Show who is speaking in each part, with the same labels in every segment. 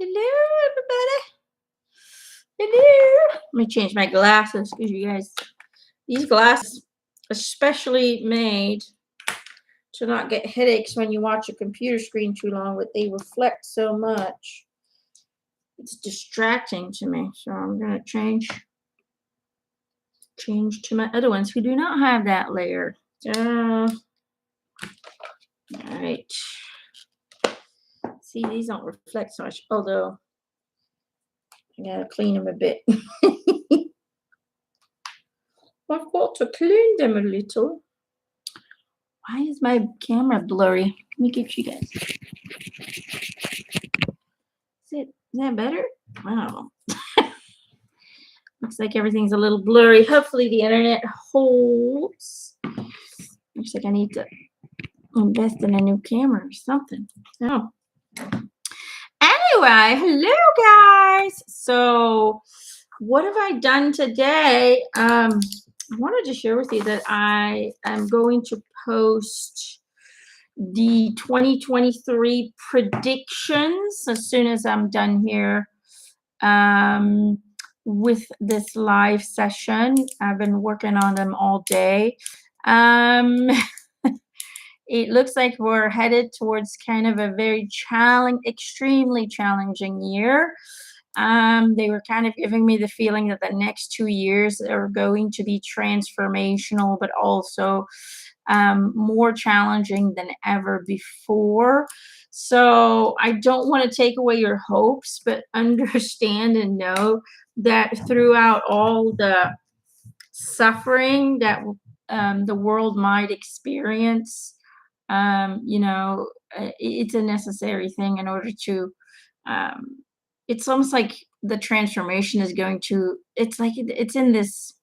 Speaker 1: Hello, everybody. Hello. Let me change my glasses because you guys, these glasses, especially made to not get headaches when you watch a computer screen too long, but they reflect so much. It's distracting to me. So I'm gonna change to my other ones who do not have that layer. All right. See, these don't reflect so much, although I gotta clean them a bit. I've got to clean them a little. Why is my camera blurry? Let me get you guys. Is that better? Wow. Looks like everything's a little blurry. Hopefully the internet holds. Looks like I need to invest in a new camera or something. Oh. Anyway, hello guys. So what have I done today? I wanted to share with you that I am going to post the 2023 predictions as soon as I'm done here with this live session. I've been working on them all day. It looks like we're headed towards kind of a very extremely challenging year. They were kind of giving me the feeling that the next 2 years are going to be transformational, but also more challenging than ever before. So I don't want to take away your hopes, but understand and know that throughout all the suffering that the world might experience, it's a necessary thing in order to it's almost like the transformation is going to, it's like it's in this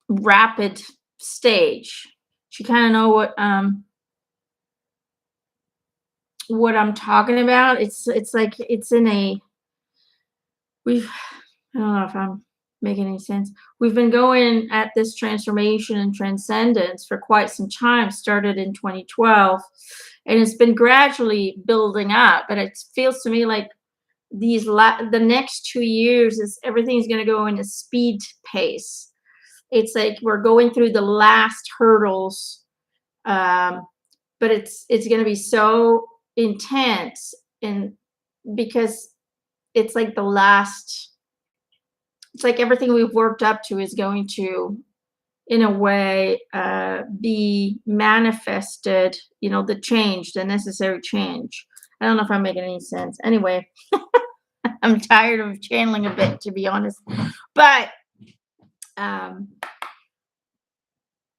Speaker 1: rapid stage. You kind of know what I'm talking about. It's like it's in a I don't know if I'm making any sense. We've been going at this transformation and transcendence for quite some time, started in 2012, and it's been gradually building up, but it feels to me like the next 2 years is everything's going to go in a speed pace. It's like we're going through the last hurdles, but it's going to be so intense, and because it's like it's like everything we've worked up to is going to, in a way, be manifested, the necessary change. I don't know if I'm making any sense. Anyway, I'm tired of channeling a bit, to be honest, but I'm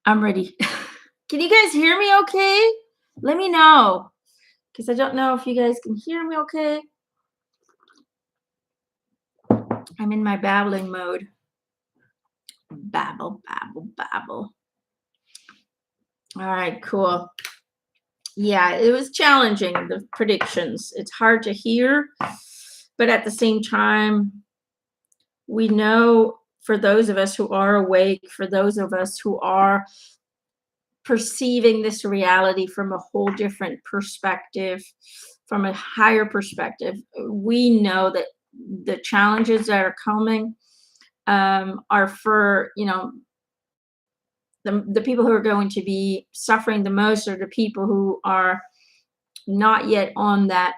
Speaker 1: ready. Can you guys hear me okay? Let me know, because I don't know if you guys can hear me okay. I'm in my babbling mode. Babble, babble, babble. All right, cool. Yeah, it was challenging, the predictions. It's hard to hear, but at the same time, we know, for those of us who are awake, for those of us who are perceiving this reality from a whole different perspective, from a higher perspective, we know that the challenges that are coming are for, the people who are going to be suffering the most are the people who are not yet on that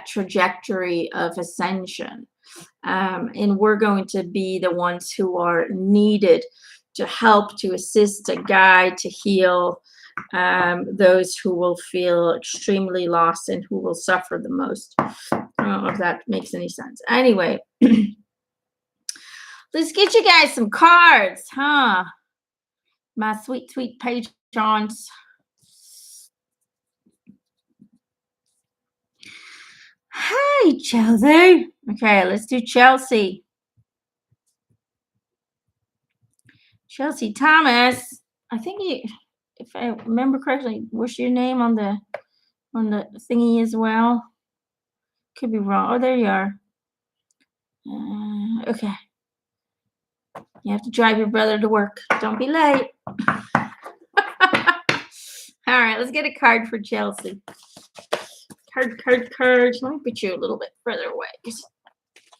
Speaker 1: trajectory of ascension, and we're going to be the ones who are needed to help, to assist, to guide, to heal those who will feel extremely lost and who will suffer the most. I don't know if that makes any sense. Anyway, let's get you guys some cards, huh? My sweet, sweet patrons. Hi, Chelsea. Okay, let's do Chelsea. Chelsea Thomas. I think if I remember correctly, what's your name on the thingy as well? Could be wrong. Oh, there you are. Okay. You have to drive your brother to work. Don't be late. All right, let's get a card for Chelsea. Cards. Let me put you a little bit further away.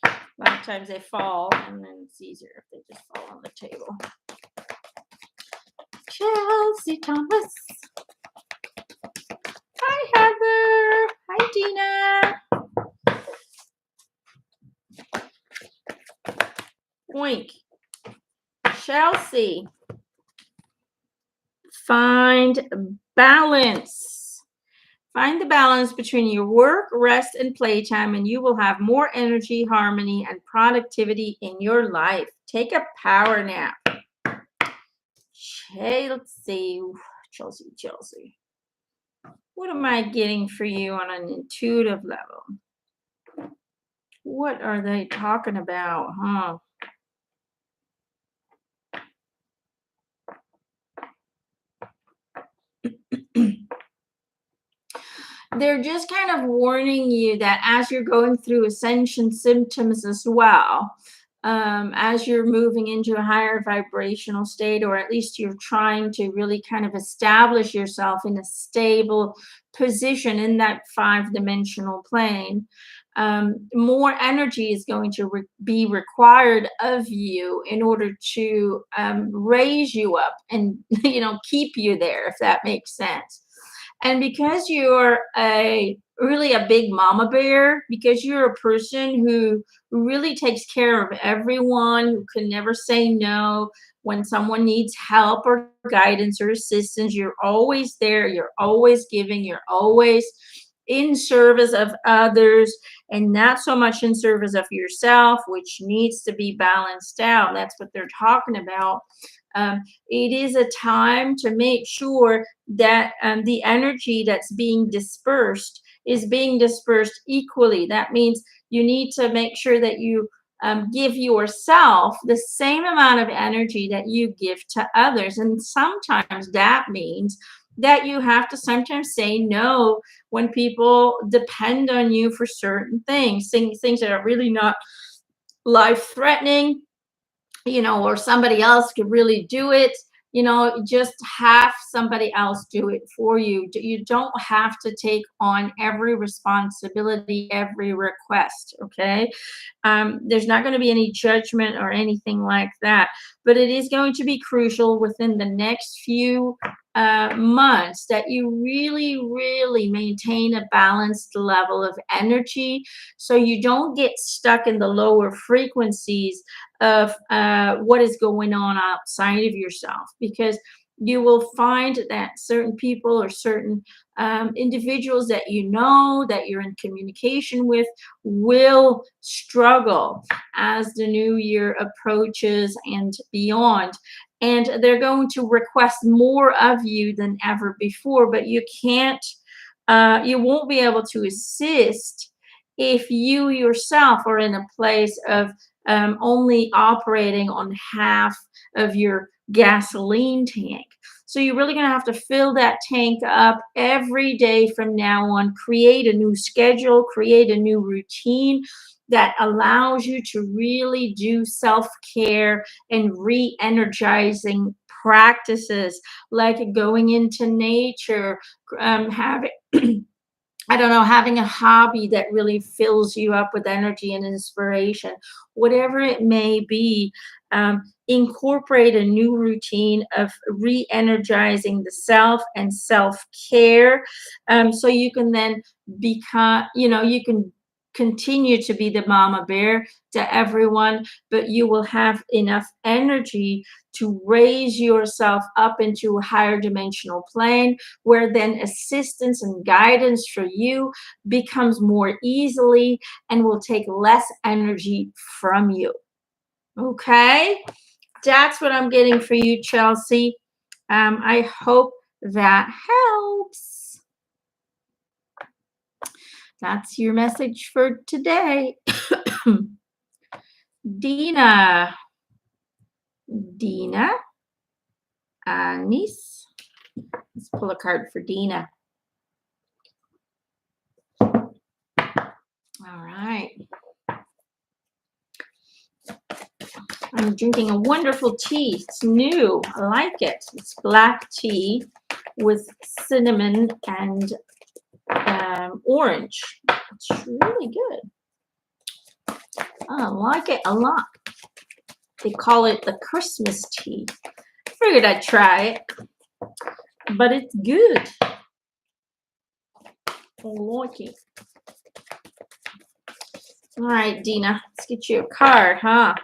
Speaker 1: A lot of times they fall, and then it's easier if they just fall on the table. Chelsea Thomas. Hi, Heather. Hi, Dina. Wink. Chelsea. Find balance. Find the balance between your work, rest, and playtime, and you will have more energy, harmony, and productivity in your life. Take a power nap. Okay, let's see. Chelsea. What am I getting for you on an intuitive level? What are they talking about, huh? They're just kind of warning you that as you're going through ascension symptoms as well, as you're moving into a higher vibrational state, or at least you're trying to really kind of establish yourself in a stable position in that 5-dimensional plane, more energy is going to be required of you in order to raise you up and keep you there, if that makes sense. And because you're really a big mama bear, because you're a person who really takes care of everyone, who can never say no when someone needs help or guidance or assistance, you're always there, you're always giving, you're always in service of others, and not so much in service of yourself, which needs to be balanced out. That's what they're talking about. It is a time to make sure that the energy that's being dispersed is being dispersed equally. That means you need to make sure that you give yourself the same amount of energy that you give to others. And sometimes that means that you have to sometimes say no when people depend on you for certain things that are really not life threatening, or somebody else could really do it. Just have somebody else do it for you. You don't have to take on every responsibility, every request, okay? There's not going to be any judgment or anything like that, but it is going to be crucial within the next few months that you really, really maintain a balanced level of energy, so you don't get stuck in the lower frequencies of what is going on outside of yourself, because you will find that certain people or certain individuals that that you're in communication with will struggle as the new year approaches and beyond. And they're going to request more of you than ever before, but you won't be able to assist if you yourself are in a place of only operating on half of your gasoline tank. So you're really going to have to fill that tank up every day from now on, create a new schedule, create a new routine that allows you to really do self-care and re-energizing practices, like going into nature, having I don't know, having a hobby that really fills you up with energy and inspiration, whatever it may be. Incorporate a new routine of re-energizing the self and self-care, so you can then become, you can continue to be the mama bear to everyone, but you will have enough energy to raise yourself up into a higher dimensional plane, where then assistance and guidance for you becomes more easily and will take less energy from you. Okay, that's what I'm getting for you, Chelsea. I hope that helps. That's your message for today. Dina, Anis. Let's pull a card for Dina. All right. I'm drinking a wonderful tea. It's new. I like it. It's black tea. with cinnamon and orange. It's really good. I like it a lot. They call it the Christmas tea. I figured I'd try it, but it's good. I like it. All right, Dina, let's get you a card, huh?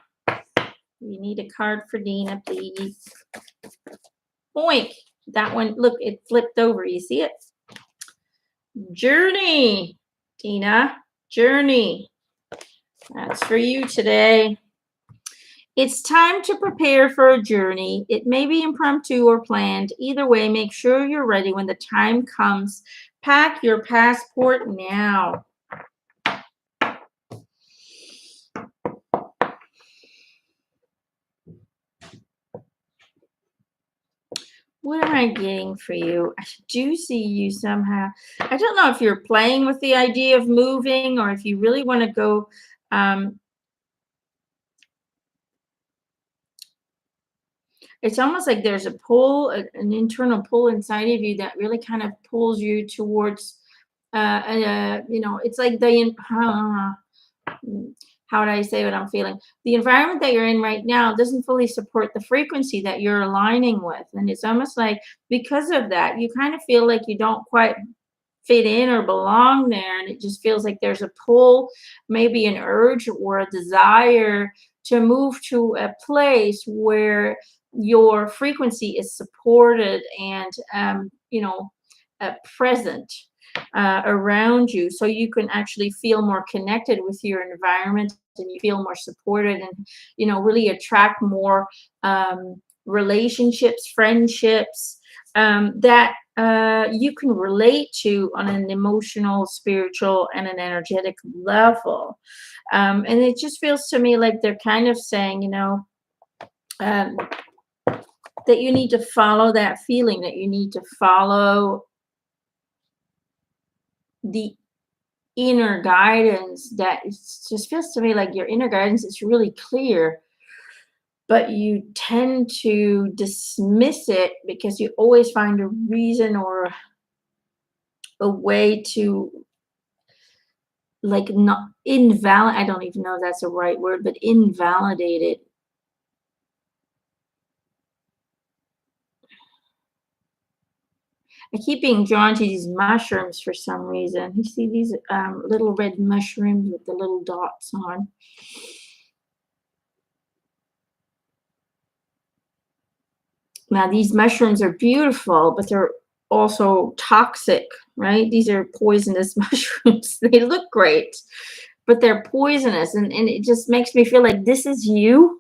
Speaker 1: We need a card for Dina, please. Boink. That one, look, it flipped over. You see it? Journey, Dina. Journey. That's for you today. It's time to prepare for a journey. It may be impromptu or planned. Either way, make sure you're ready when the time comes. Pack your passport now. What am I getting for you? I do see you somehow. I don't know if you're playing with the idea of moving or if you really want to go. It's almost like there's a pull, an internal pull inside of you that really kind of pulls you towards, it's like how do I say what I'm feeling? The environment that you're in right now doesn't fully support the frequency that you're aligning with. And it's almost like because of that, you kind of feel like you don't quite fit in or belong there. And it just feels like there's a pull, maybe an urge or a desire to move to a place where your frequency is supported and, present around you, so you can actually feel more connected with your environment and you feel more supported and really attract more relationships, friendships that you can relate to on an emotional, spiritual, and an energetic level. And it just feels to me like they're kind of saying, um, that you need to follow that feeling, that you need to follow the inner guidance that just feels to me like your inner guidance is really clear, but you tend to dismiss it because you always find a reason or a way to like not invalid. I don't even know if that's the right word, but invalidate it. I keep being drawn to these mushrooms for some reason. You see these little red mushrooms with the little dots on. Now, these mushrooms are beautiful, but they're also toxic, right? These are poisonous mushrooms. They look great, but they're poisonous. And it just makes me feel like this is you.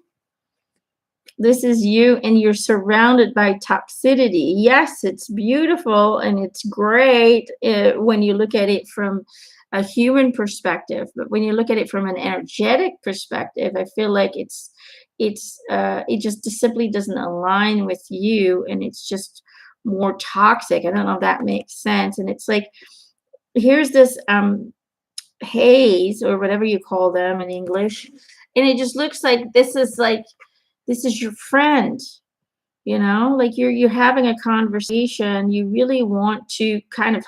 Speaker 1: This is you, and you're surrounded by toxicity. Yes, it's beautiful and it's great when you look at it from a human perspective, but when you look at it from an energetic perspective, I feel like it just simply doesn't align with you, and it's just more toxic. I don't know if that makes sense. And it's like here's this haze or whatever you call them in English, and it just looks like this is your friend, like you're having a conversation. You really want to kind of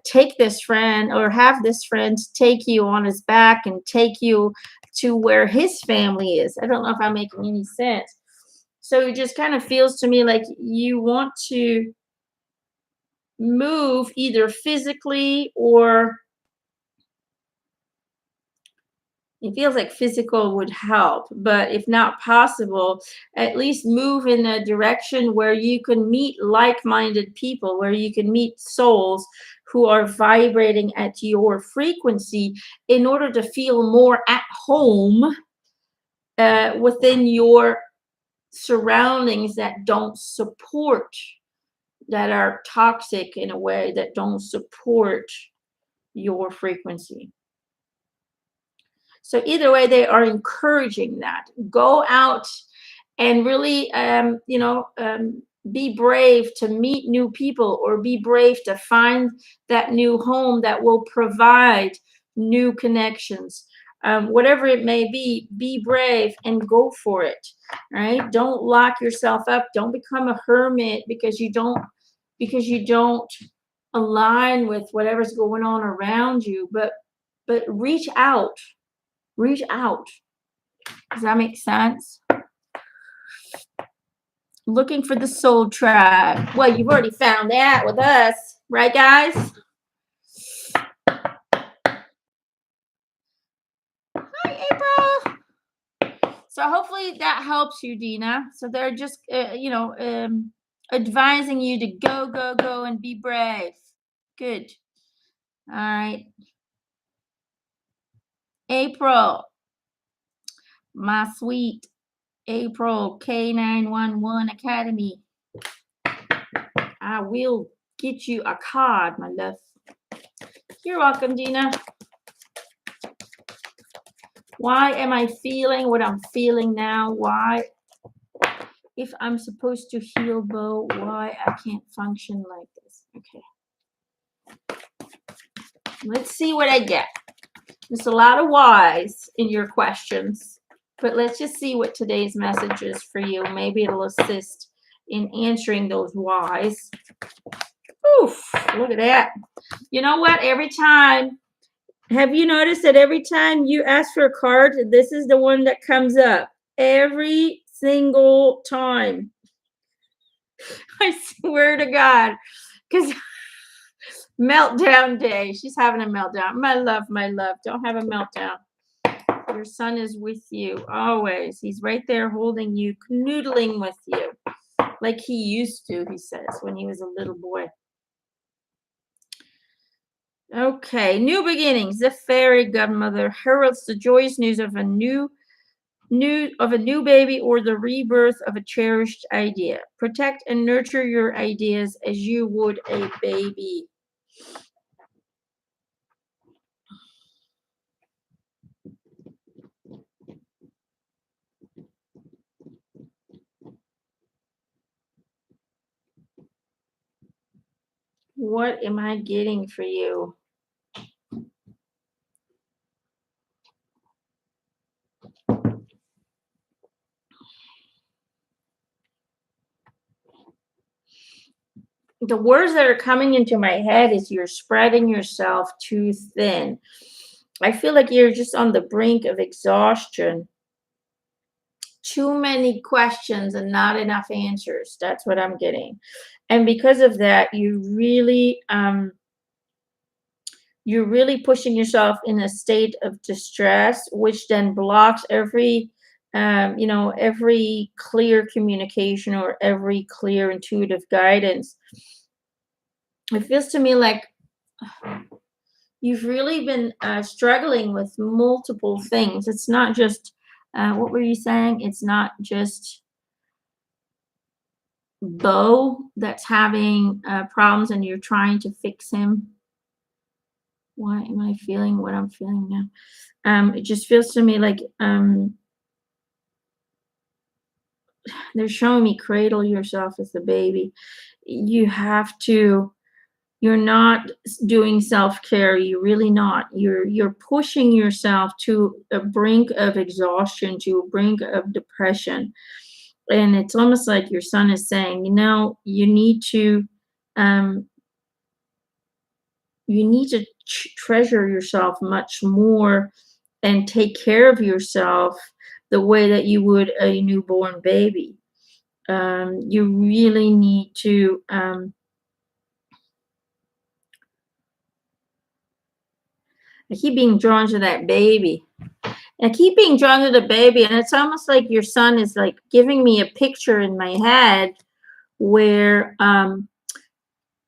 Speaker 1: take this friend or have this friend take you on his back and take you to where his family is. I don't know if I'm making any sense. So it just kind of feels to me like you want to move either physically or it feels like physical would help, but if not possible, at least move in a direction where you can meet like-minded people, where you can meet souls who are vibrating at your frequency in order to feel more at home within your surroundings that don't support, that are toxic in a way, that don't support your frequency. So either way, they are encouraging that. Go out and really, be brave to meet new people or be brave to find that new home that will provide new connections. Whatever it may be brave and go for it, right? Don't lock yourself up. Don't become a hermit because you don't because you don't align with whatever's going on around you, but reach out. Reach out. Does that make sense? Looking for the soul tribe. Well, you've already found that with us, right, guys? Hi, April. So hopefully that helps you, Dina. So they're just, advising you to go, go, go, and be brave. Good. All right. April, my sweet April K911 Academy. I will get you a card, my love. You're welcome, Dina. Why am I feeling what I'm feeling now? Why, if I'm supposed to heal, Bo, why I can't function like this? Okay. Let's see what I get. There's a lot of whys in your questions, but let's just see what today's message is for you. Maybe it'll assist in answering those whys. Oof, look at that. You know what? Every time, have you noticed that every time you ask for a card, this is the one that comes up? Every single time. I swear to God. Because meltdown day. She's having a meltdown. My love, don't have a meltdown. Your son is with you always. He's right there holding you, canoodling with you. Like he used to, he says, when he was a little boy. Okay, new beginnings. The fairy godmother heralds the joyous news of a new baby or the rebirth of a cherished idea. Protect and nurture your ideas as you would a baby. What am I getting for you? The words that are coming into my head is you're spreading yourself too thin. I feel like you're just on the brink of exhaustion. Too many questions and not enough answers. That's what I'm getting. And because of that, you're really pushing yourself in a state of distress, which then blocks every clear communication or every clear intuitive guidance. It feels to me like you've really been struggling with multiple things. It's not just, what were you saying? It's not just Bo that's having problems and you're trying to fix him. Why am I feeling what I'm feeling now? It just feels to me like they're showing me cradle yourself as the baby. You're not doing self-care. You're really not. You're pushing yourself to a brink of exhaustion, to a brink of depression. And it's almost like your son is saying, you need to treasure yourself much more and take care of yourself the way that you would a newborn baby. You really need to I keep being drawn to that baby. And I keep being drawn to the baby, and it's almost like your son is like giving me a picture in my head where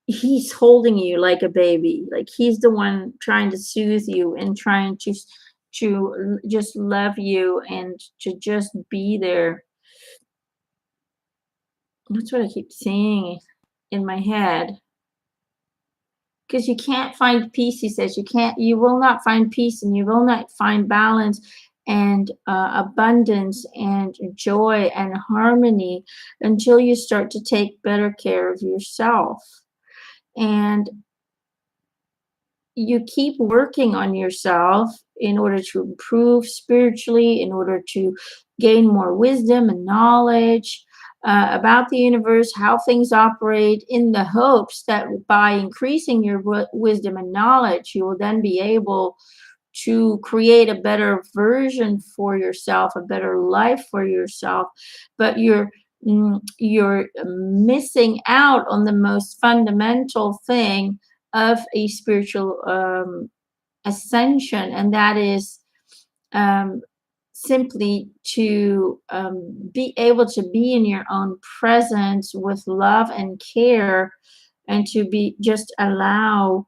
Speaker 1: he's holding you like a baby. Like he's the one trying to soothe you and trying to just love you and to just be there. That's what I keep seeing in my head. Because you can't find peace, he says. You will not find peace, and you will not find balance and abundance and joy and harmony until you start to take better care of yourself. And you keep working on yourself in order to improve spiritually, in order to gain more wisdom and knowledge. about the universe, how things operate, in the hopes that by increasing your wisdom and knowledge, you will then be able to create a better version for yourself, a better life for yourself. But you're missing out on the most fundamental thing of a spiritual ascension, and that is um, simply to be able to be in your own presence with love and care, and to be just allow,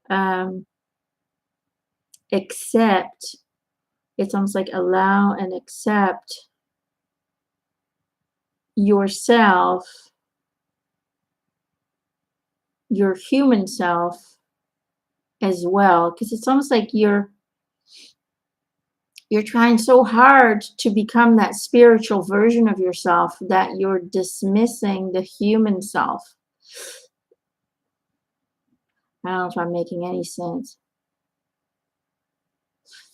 Speaker 1: um, accept. It's almost like allow and accept yourself, your human self as well, because it's almost like you're trying so hard to become that spiritual version of yourself that you're dismissing the human self. I don't know if I'm making any sense.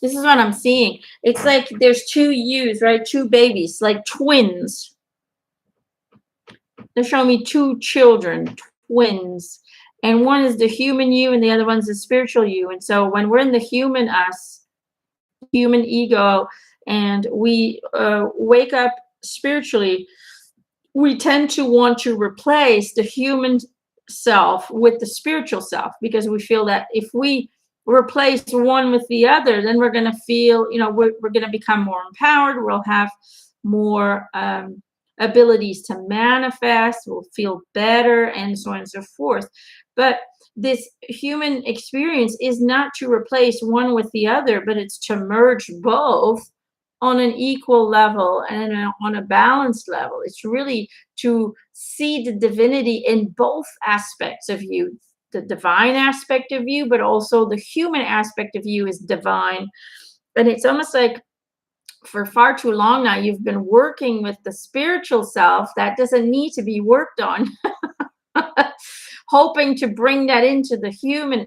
Speaker 1: This is what I'm seeing. It's like there's two yous, right? Two babies, like twins. They're showing me two children, twins. And one is the human you, and the other one's the spiritual you. And so when we're in the human us, human ego, and we wake up spiritually, we tend to want to replace the human self with the spiritual self, because we feel that if we replace one with the other, then we're going to feel, we're going to become more empowered. We'll have more abilities to manifest. We'll feel better, and so on and so forth. But this human experience is not to replace one with the other, but it's to merge both on an equal level and on a balanced level. It's really to see the divinity in both aspects of you. The divine aspect of you, but also the human aspect of you is divine. And it's almost like for far too long now, you've been working with the spiritual self that doesn't need to be worked on, hoping to bring that into the human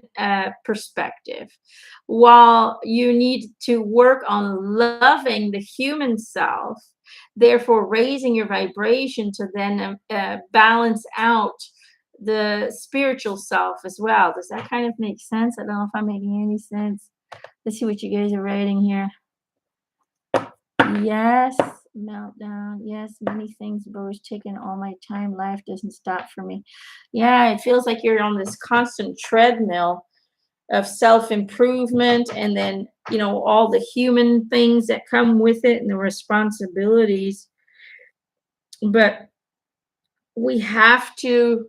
Speaker 1: perspective, while you need to work on loving the human self, therefore raising your vibration to then balance out the spiritual self as well. Does that kind of make sense? I don't know if I'm making any sense. Let's see what you guys are writing here. Yes, meltdown. Yes, many things, but it's taking all my time. Life doesn't stop for me. Yeah, it feels like you're on this constant treadmill of self-improvement, and then, all the human things that come with it and the responsibilities. But we have to,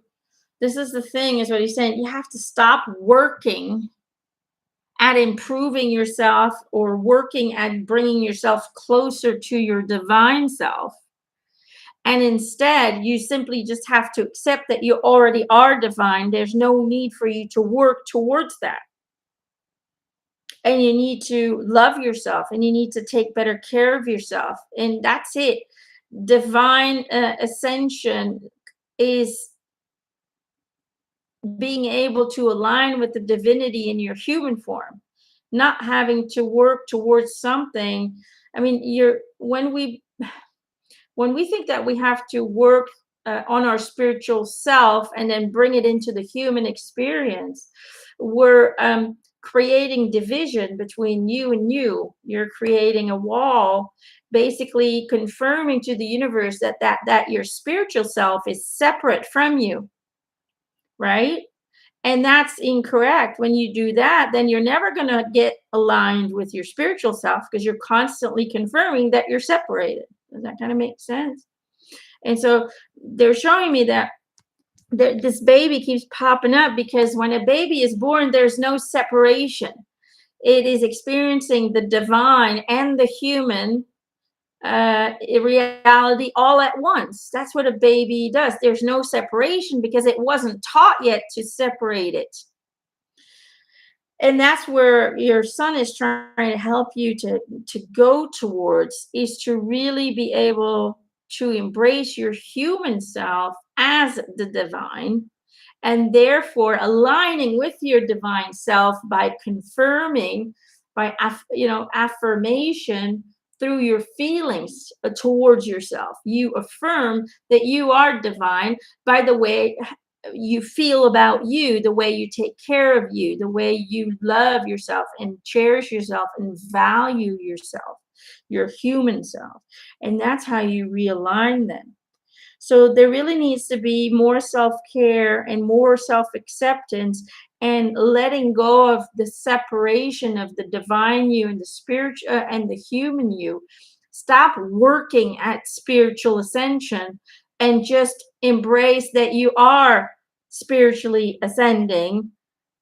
Speaker 1: this is the thing, is what he's saying. You have to stop working at improving yourself or working at bringing yourself closer to your divine self. And instead, you simply just have to accept that you already are divine. There's no need for you to work towards that. And you need to love yourself, and you need to take better care of yourself. And that's it. Divine ascension is being able to align with the divinity in your human form, not having to work towards something. I mean, when we think that we have to work on our spiritual self and then bring it into the human experience, we're creating division between you and you. You're creating a wall, basically confirming to the universe that your spiritual self is separate from you, right? And that's incorrect. When you do that, then you're never going to get aligned with your spiritual self, because you're constantly confirming that you're separated. Does that kind of make sense? And so they're showing me that this baby keeps popping up, because when a baby is born, there's no separation. It is experiencing the divine and the human reality all at once. That's what a baby does. There's no separation because it wasn't taught yet to separate it. And that's where your son is trying to help you to go towards, is to really be able to embrace your human self as the divine, and therefore aligning with your divine self by confirming, by affirmation, through your feelings towards yourself. You affirm that you are divine by the way you feel about you, the way you take care of you, the way you love yourself and cherish yourself and value yourself, your human self. And that's how you realign them. So there really needs to be more self-care and more self-acceptance and letting go of the separation of the divine you and the spiritual and the human you. Stop working at spiritual ascension and just embrace that you are spiritually ascending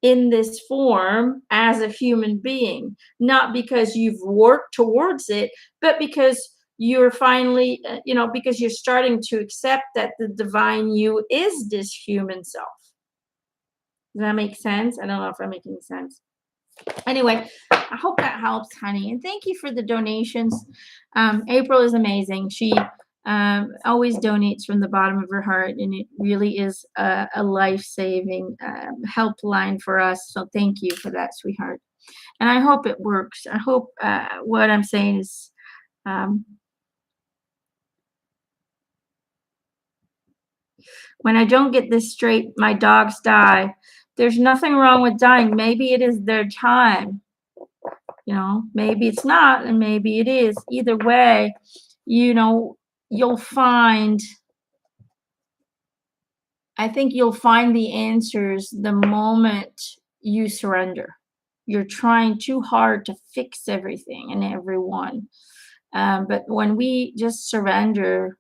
Speaker 1: in this form as a human being, not because you've worked towards it, but because you're finally, because you're starting to accept that the divine you is this human self. Does that make sense? I don't know if I'm making sense. Anyway, I hope that helps, honey. And thank you for the donations. April is amazing. She always donates from the bottom of her heart, and it really is a life-saving helpline for us. So thank you for that, sweetheart. And I hope it works. I hope what I'm saying is um, when I don't get this straight, my dogs die. There's nothing wrong with dying. Maybe it is their time. Maybe it's not, and maybe it is. Either way, you'll find, I think you'll find the answers the moment you surrender. You're trying too hard to fix everything and everyone. But when we just surrender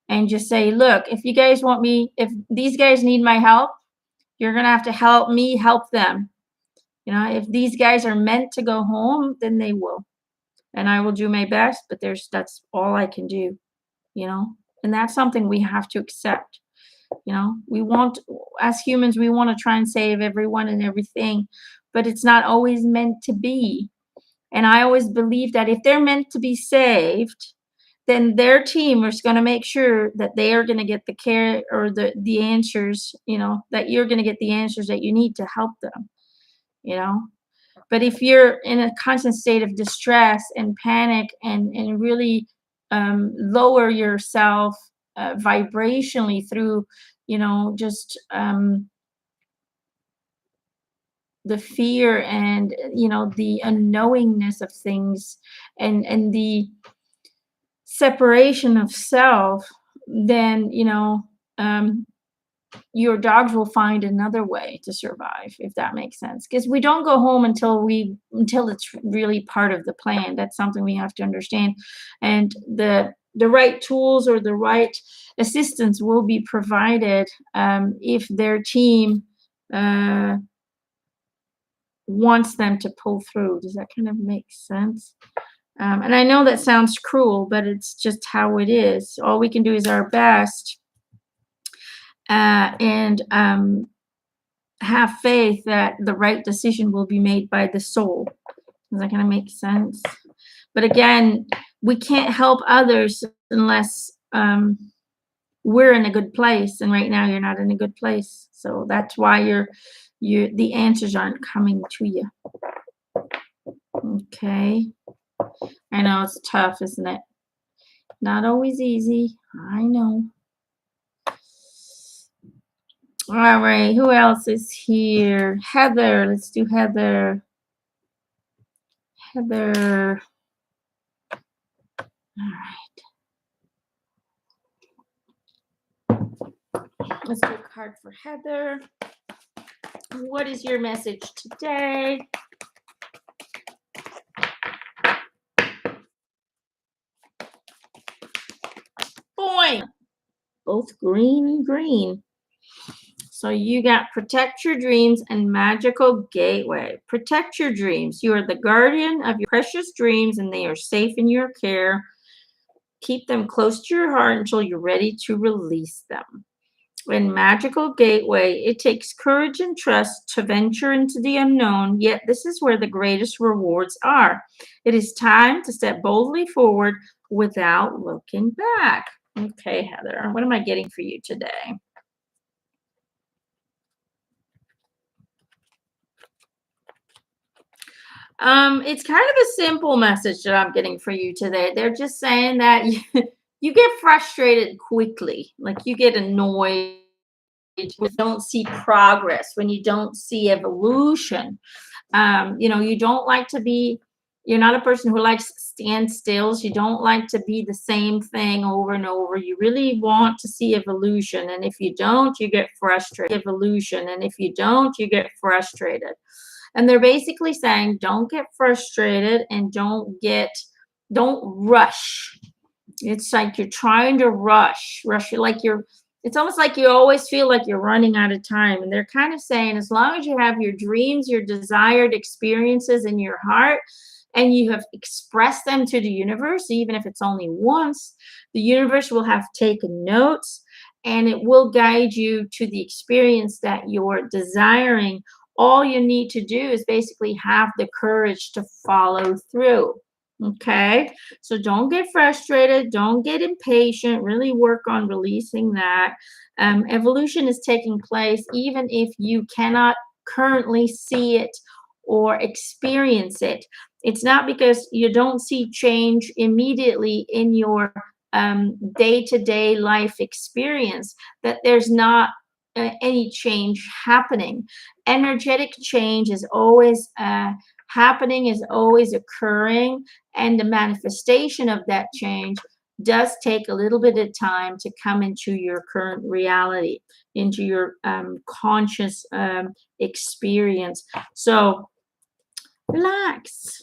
Speaker 1: and just say, look, if you guys want me, if these guys need my help, you're going to have to help me help them. If these guys are meant to go home, then they will. And I will do my best, but that's all I can do, and that's something we have to accept. We want, as humans, we want to try and save everyone and everything, but it's not always meant to be. And I always believe that if they're meant to be saved, then their team is going to make sure that they are going to get the care or the answers, that you're going to get the answers that you need to help them, you know. But if you're in a constant state of distress and panic and really lower yourself vibrationally through, just the fear and, the unknowingness of things and the separation of self, then, your dogs will find another way to survive, if that makes sense. Because we don't go home until it's really part of the plan. That's something we have to understand. And the right tools or the right assistance will be provided if their team wants them to pull through. Does that kind of make sense? And I know that sounds cruel, but it's just how it is. All we can do is our best. And have faith that the right decision will be made by the soul. Is that going to make sense? But again, we can't help others unless we're in a good place. And right now, you're not in a good place. So that's why the answers aren't coming to you. Okay. I know it's tough, isn't it? Not always easy. I know. All right, who else is here? Heather, let's do Heather. Heather. All right. Let's do a card for Heather. What is your message today? Boing! Both green and green. So you got protect your dreams and magical gateway. Protect your dreams. You are the guardian of your precious dreams and they are safe in your care. Keep them close to your heart until you're ready to release them. In magical gateway, it takes courage and trust to venture into the unknown, yet this is where the greatest rewards are. It is time to step boldly forward without looking back. Okay, Heather, what am I getting for you today? It's kind of a simple message that I'm getting for you today. They're just saying that you get frustrated quickly, like you get annoyed when you don't see progress, when you don't see evolution. You don't like to be, you're not a person who likes stand stills. You don't like to be the same thing over and over. You really want to see evolution. And if you don't, you get frustrated. Evolution. And if you don't, you get frustrated. And they're basically saying, don't get frustrated and don't rush. It's like you're trying to rush. It's almost like you always feel like you're running out of time. And they're kind of saying, as long as you have your dreams, your desired experiences in your heart, and you have expressed them to the universe, even if it's only once, the universe will have taken notes and it will guide you to the experience that you're desiring. All you need to do is basically have the courage to follow through. Okay, so don't get frustrated, don't get impatient, really work on releasing that. Evolution is taking place even if you cannot currently see it or experience it. It's not because you don't see change immediately in your day-to-day life experience that there's not any change happening. Energetic change is always happening, is always occurring, and the manifestation of that change does take a little bit of time to come into your current reality, into your conscious experience. So relax,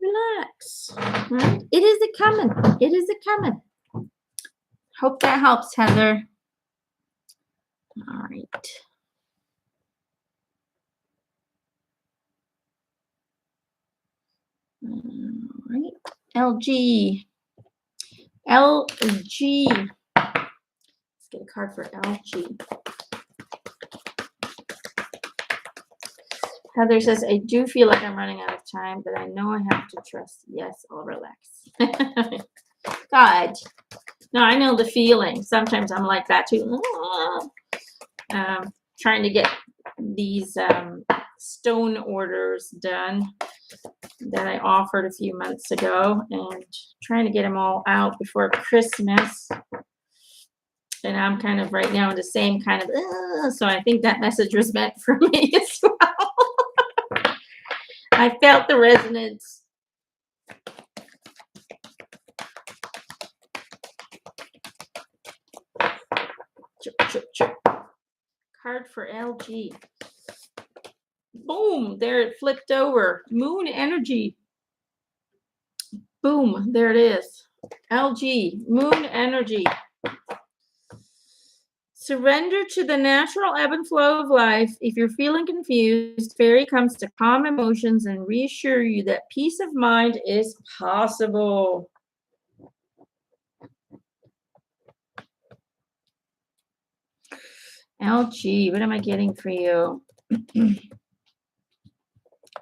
Speaker 1: relax. Right? It is a coming. It is a coming. Hope that helps, Heather. All right. All right. LG. LG. Let's get a card for LG. Heather says, I do feel like I'm running out of time, but I know I have to trust. Yes, I'll relax. God. No, I know the feeling. Sometimes I'm like that too. Trying to get these stone orders done that I offered a few months ago and trying to get them all out before Christmas. And I'm kind of right now in the same kind of, so I think that message was meant for me as well. I felt the resonance. Chip, chip, chip. Card for LG. Boom, there it flipped over. Moon energy. Boom, there it is. LG, moon energy. Surrender to the natural ebb and flow of life. If you're feeling confused, Fairy comes to calm emotions and reassure you that peace of mind is possible. LG, what am I getting for you?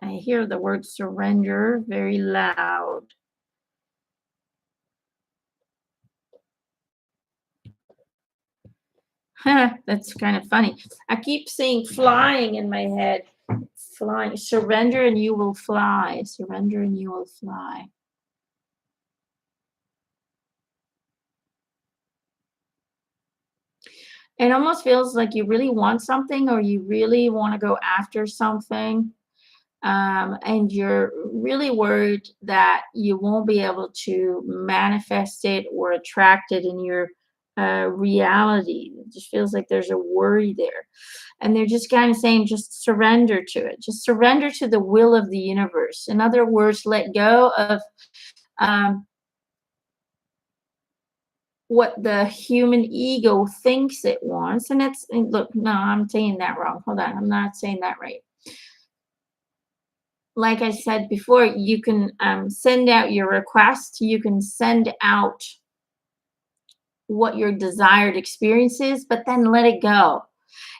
Speaker 1: I hear the word surrender very loud. That's kind of funny. I keep seeing flying in my head. Flying. Surrender and you will fly. Surrender and you will fly. It almost feels like you really want something or you really want to go after something. And you're really worried that you won't be able to manifest it or attract it in your reality. It just feels like there's a worry there. And they're just kind of saying, just surrender to it. Just surrender to the will of the universe. In other words, let go of um, what the human ego thinks it wants. And look, no, I'm saying that wrong. Hold on. I'm not saying that right. Like I said before, you can send out your request. You can send out what your desired experience is, but then let it go.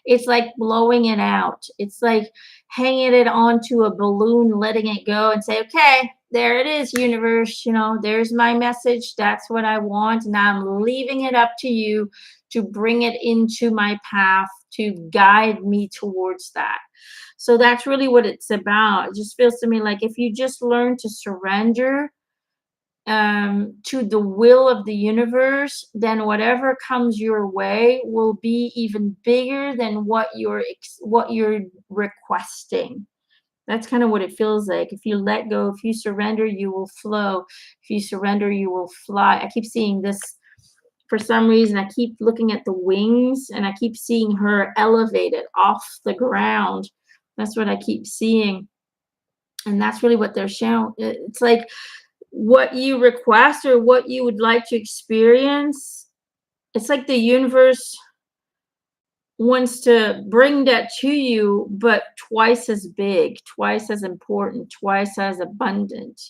Speaker 1: It's like blowing it out. It's like hanging it onto a balloon, letting it go and say, okay, there it is, universe. There's my message. That's what I want. Now I'm leaving it up to you to bring it into my path to guide me towards that. So that's really what it's about. It just feels to me like if you just learn to surrender to the will of the universe, then whatever comes your way will be even bigger than what you're requesting. That's kind of what it feels like. If you let go, if you surrender, you will flow. If you surrender, you will fly. I keep seeing this for some reason. I keep looking at the wings and I keep seeing her elevated off the ground. That's what I keep seeing. And that's really what they're showing. It's like what you request or what you would like to experience. It's like the universe wants to bring that to you, but twice as big, twice as important, twice as abundant.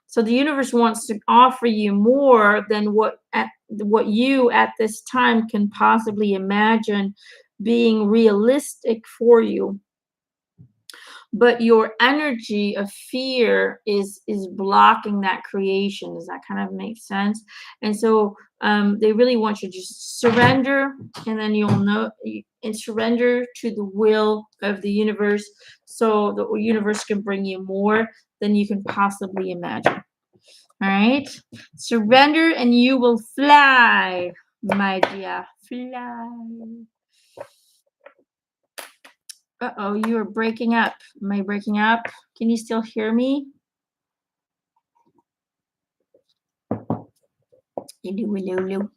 Speaker 1: So the universe wants to offer you more than what you at this time can possibly imagine being realistic for you. But your energy of fear is blocking that creation. Does that kind of make sense? And so they really want you to just surrender, and then you'll know and surrender to the will of the universe, so the universe can bring you more than you can possibly imagine. All right, surrender and you will fly, my dear, fly. Uh-oh, you are breaking up. Am I breaking up? Can you still hear me? Hello, hello, hello.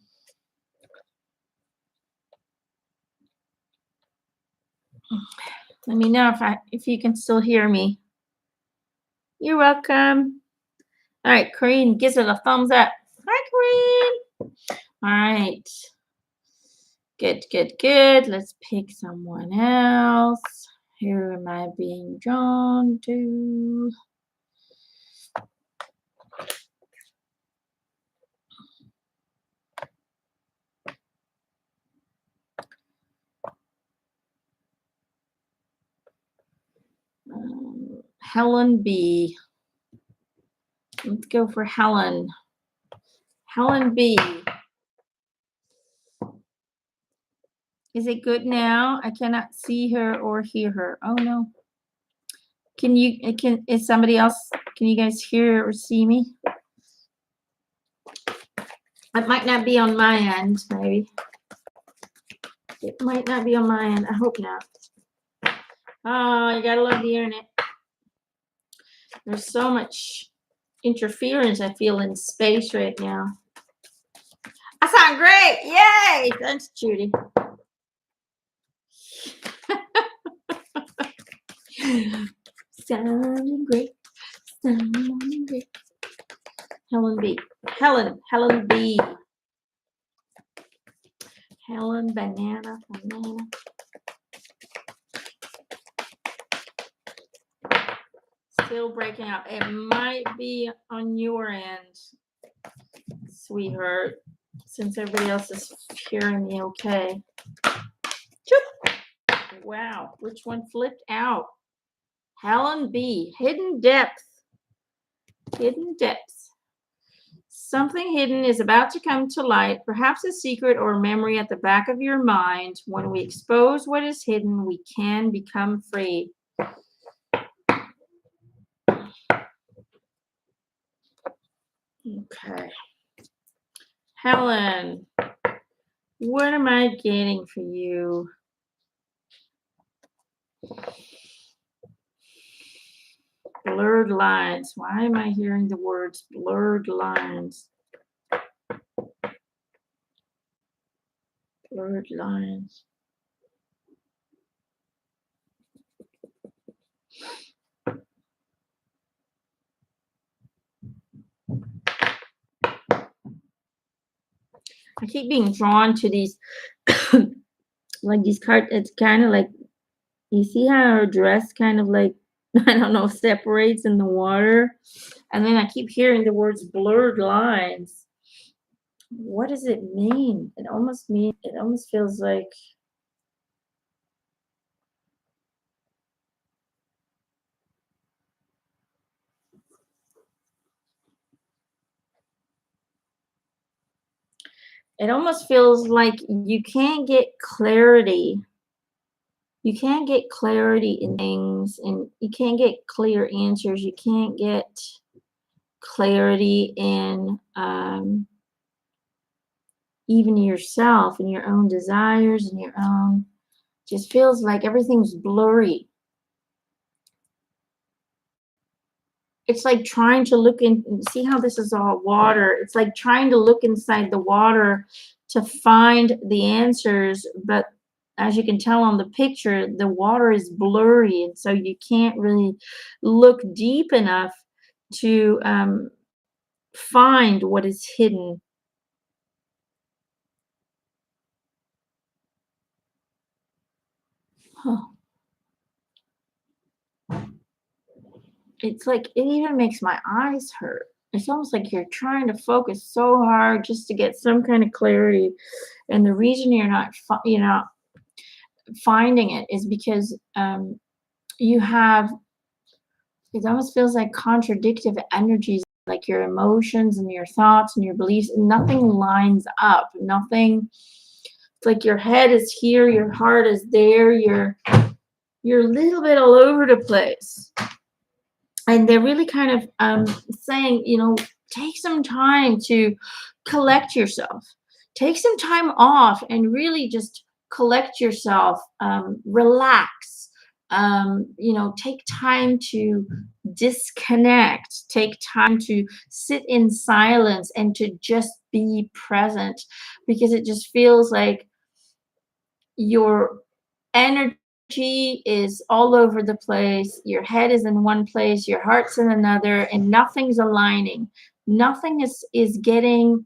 Speaker 1: Let me know if you can still hear me. You're welcome. All right, Corinne gives it a thumbs up. Hi, Corinne. All right. Good, good, good. Let's pick someone else. Who am I being drawn to? Helen B. Let's go for Helen. Helen B. Is it good now? I cannot see her or hear her. Oh no. Is somebody else, can you guys hear or see me? It might not be on my end, maybe. It might not be on my end. I hope not. Oh, you gotta love the internet. There's so much interference I feel in space right now. I sound great. Yay! Thanks, Judy. Sounding great. Sounding great. Helen B. Helen B. Helen banana. Still breaking up. It might be on your end, sweetheart, since everybody else is hearing me okay. Wow, which one flipped out? Helen B. Hidden depth. Hidden depths. Something hidden is about to come to light, perhaps a secret or a memory at the back of your mind. When we expose what is hidden, we can become free. Okay. Helen, what am I getting for you? Blurred lines. Why am I hearing the words blurred lines? Blurred lines. I keep being drawn to these, like these cards. It's kind of like, you see how her dress kind of like, I don't know, separates in the water. And then I keep hearing the words blurred lines. What does it mean? It almost feels like, It almost feels like you can't get clarity. You can't get clarity in things, and you can't get clear answers. You can't get clarity in even yourself and your own desires and your own, just feels like everything's blurry. It's like trying to look in, see how this is all water. It's like trying to look inside the water to find the answers, but as you can tell on the picture, the water is blurry, and so you can't really look deep enough to find what is hidden. Huh. It's like it even makes my eyes hurt. It's almost like you're trying to focus so hard just to get some kind of clarity, and the reason you're not finding it is because you have, it almost feels like contradictive energies, like your emotions and your thoughts and your beliefs, and nothing lines up. Nothing. It's like your head is here, your heart is there, you're a little bit all over the place. And they're really kind of saying, take some time to collect yourself, take some time off, and really just collect yourself, relax, take time to disconnect, take time to sit in silence and to just be present, because it just feels like your energy is all over the place. Your head is in one place, your heart's in another, and nothing's aligning. Nothing is getting,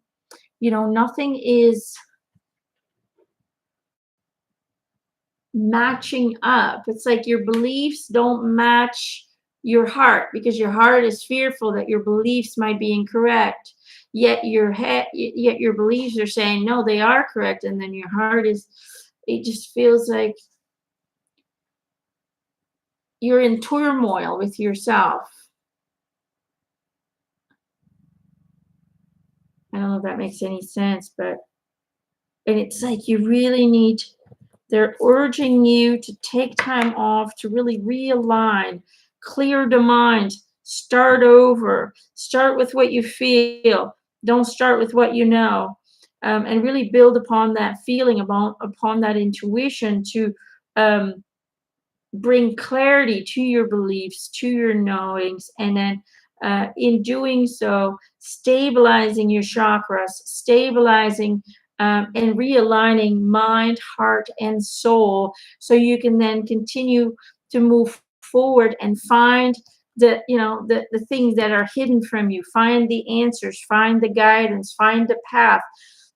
Speaker 1: nothing is matching up. It's like your beliefs don't match your heart, because your heart is fearful that your beliefs might be incorrect. Yet your beliefs are saying no, they are correct, and then your heart is, it just feels like you're in turmoil with yourself. I don't know if that makes any sense, but and it's like you really need, they're urging you to take time off to really realign, clear the mind, start over, start with what you feel, don't start with what you know, and really build upon that feeling, upon that intuition to um, bring clarity to your beliefs, to your knowings, and then in doing so, stabilizing your chakras, stabilizing and realigning mind, heart, and soul, so you can then continue to move forward and find the things that are hidden from you, find the answers, find the guidance, find the path.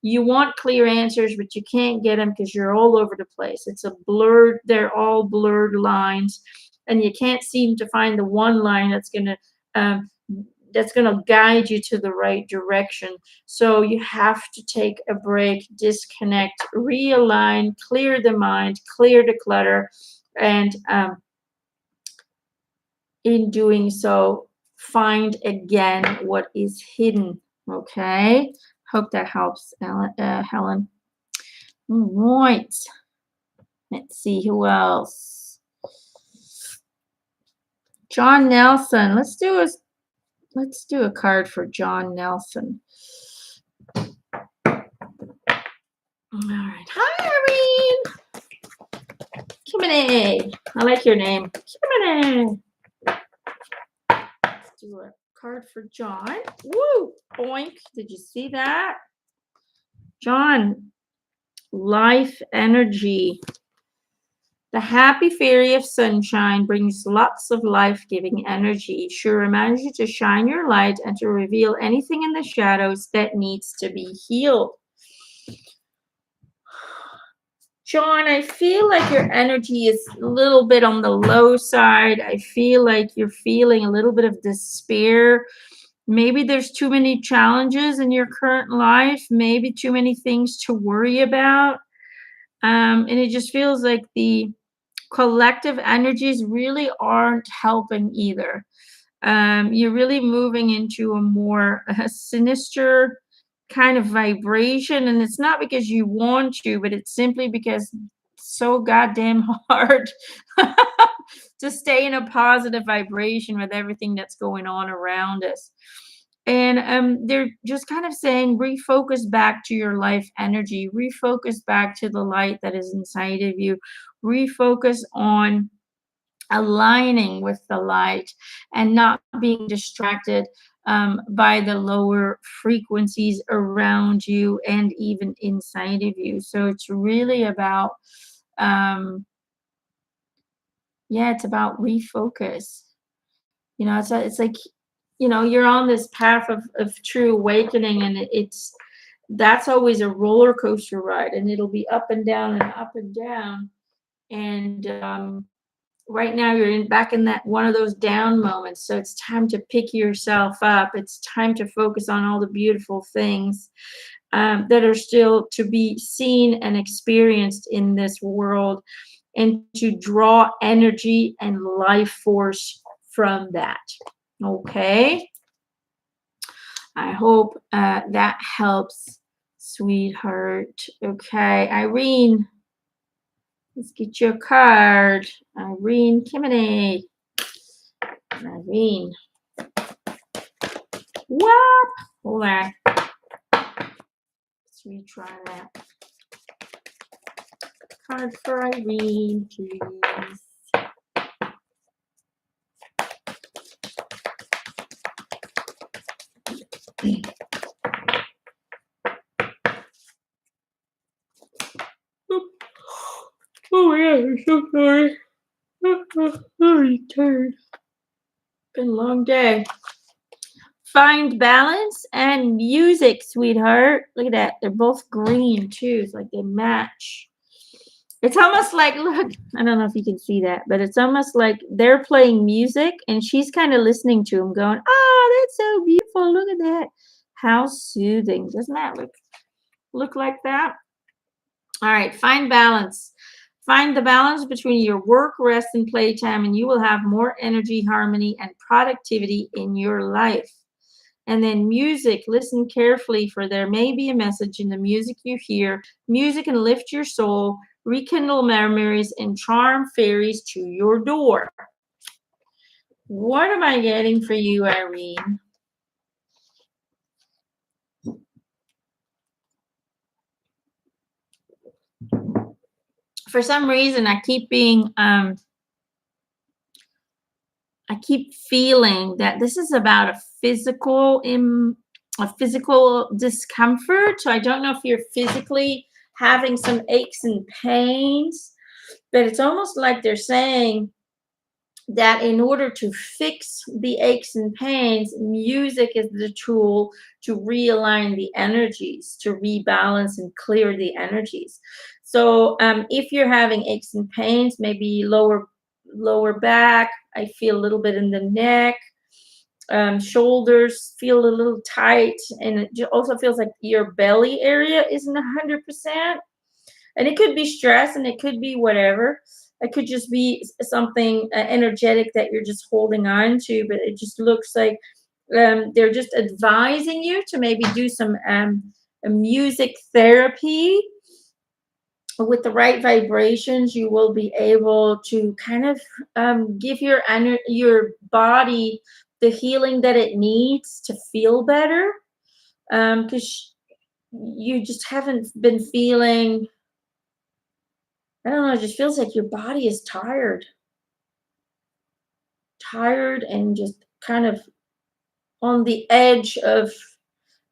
Speaker 1: You want clear answers, but you can't get them because you're all over the place. It's a blurred, they're all blurred lines, and you can't seem to find the one line um, that's gonna guide you to the right direction. So you have to take a break, disconnect, realign, clear the mind, clear the clutter, and in doing so, find again what is hidden. Okay. Hope that helps, Helen. All right. Let's see who else. John Nelson. Let's do a card for John Nelson. All right. Hi, Irene. Kimene. I like your name. Kimene. Let's do a card for John. Woo! Boink. Did you see that? John, life energy. The happy fairy of sunshine brings lots of life-giving energy. She reminds you to shine your light and to reveal anything in the shadows that needs to be healed. John, I feel like your energy is a little bit on the low side. I feel like you're feeling a little bit of despair. Maybe there's too many challenges in your current life, maybe too many things to worry about. And it just feels like the collective energies really aren't helping either. You're really moving into a more sinister kind of vibration, and it's not because you want to, but it's simply because it's so goddamn hard to stay in a positive vibration with everything that's going on around us. And they're just kind of saying refocus back to your life energy, refocus back to the light that is inside of you, refocus on aligning with the light and not being distracted by the lower frequencies around you and even inside of you. So it's really about, um, yeah, it's about refocus. It's like, you're on this path of true awakening, and it's that's always a roller coaster ride, and it'll be up and down and up and down. And right now you're back in that one of those down moments, so it's time to pick yourself up. It's time to focus on all the beautiful things that are still to be seen and experienced in this world, and to draw energy and life force from that. Okay, I hope that helps, sweetheart. Okay, Irene, let's get you a card. Irene Kimini. Irene. What? Hold on. Let's retry that. Card for Irene, please. Oh my god, I'm so sorry. I'm tired. Been a long day. Find balance and music, sweetheart. Look at that. They're both green too. It's like they match. It's almost like, look, I don't know if you can see that, but it's almost like they're playing music and she's kind of listening to them, going, "Oh, that's so beautiful. Look at that. How soothing. Doesn't that look like that?" All right, find balance. Find the balance between your work, rest, and playtime, and you will have more energy, harmony, and productivity in your life. And then music, listen carefully, for there may be a message in the music you hear. Music can lift your soul, rekindle memories, and charm fairies to your door. What am I getting for you, Irene? For some reason, I keep feeling that this is about a physical discomfort. So I don't know if you're physically having some aches and pains, but it's almost like they're saying that in order to fix the aches and pains, music is the tool to realign the energies, to rebalance and clear the energies. So if you're having aches and pains, maybe lower back, I feel a little bit in the neck, shoulders feel a little tight, and it also feels like your belly area isn't 100%. And it could be stress, and it could be whatever. It could just be something energetic that you're just holding on to, but it just looks like they're just advising you to maybe do some music therapy. With the right vibrations, you will be able to kind of give your body the healing that it needs to feel better, because you just haven't been feeling, I don't know, it just feels like your body is tired and just kind of on the edge of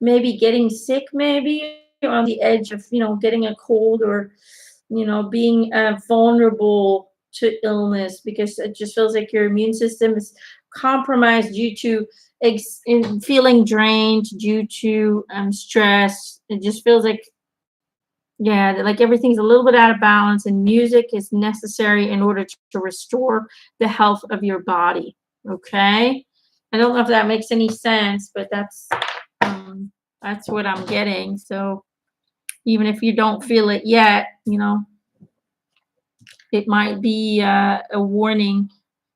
Speaker 1: maybe getting sick, maybe on the edge of, getting a cold, or, being vulnerable to illness, because it just feels like your immune system is compromised due to feeling drained due to stress. It just feels like, yeah, like everything's a little bit out of balance, and music is necessary in order to restore the health of your body. Okay? I don't know if that makes any sense, but that's what I'm getting. So even if you don't feel it yet, it might be a warning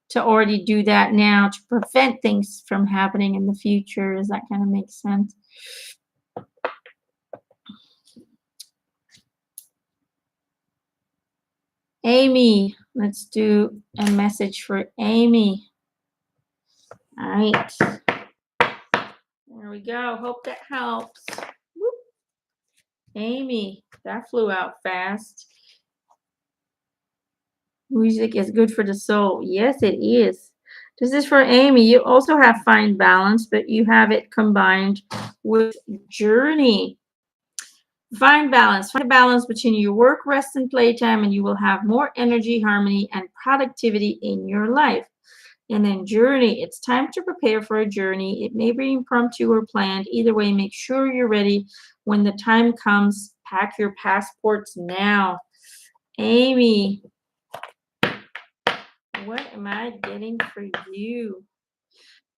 Speaker 1: to already do that now to prevent things from happening in the future. Does that kind of make sense? Amy. Let's do a message for Amy. All right. There we go. Hope that helps. Whoop. Amy, that flew out fast. Music is good for the soul. Yes, it is. This is for Amy. You also have find balance, but you have it combined with journey. Find balance. Find a balance between your work, rest, and playtime, and you will have more energy, harmony, and productivity in your life. And then journey. It's time to prepare for a journey. It may be impromptu or planned. Either way, make sure you're ready when the time comes. Pack your passports now. Amy, what am I getting for you?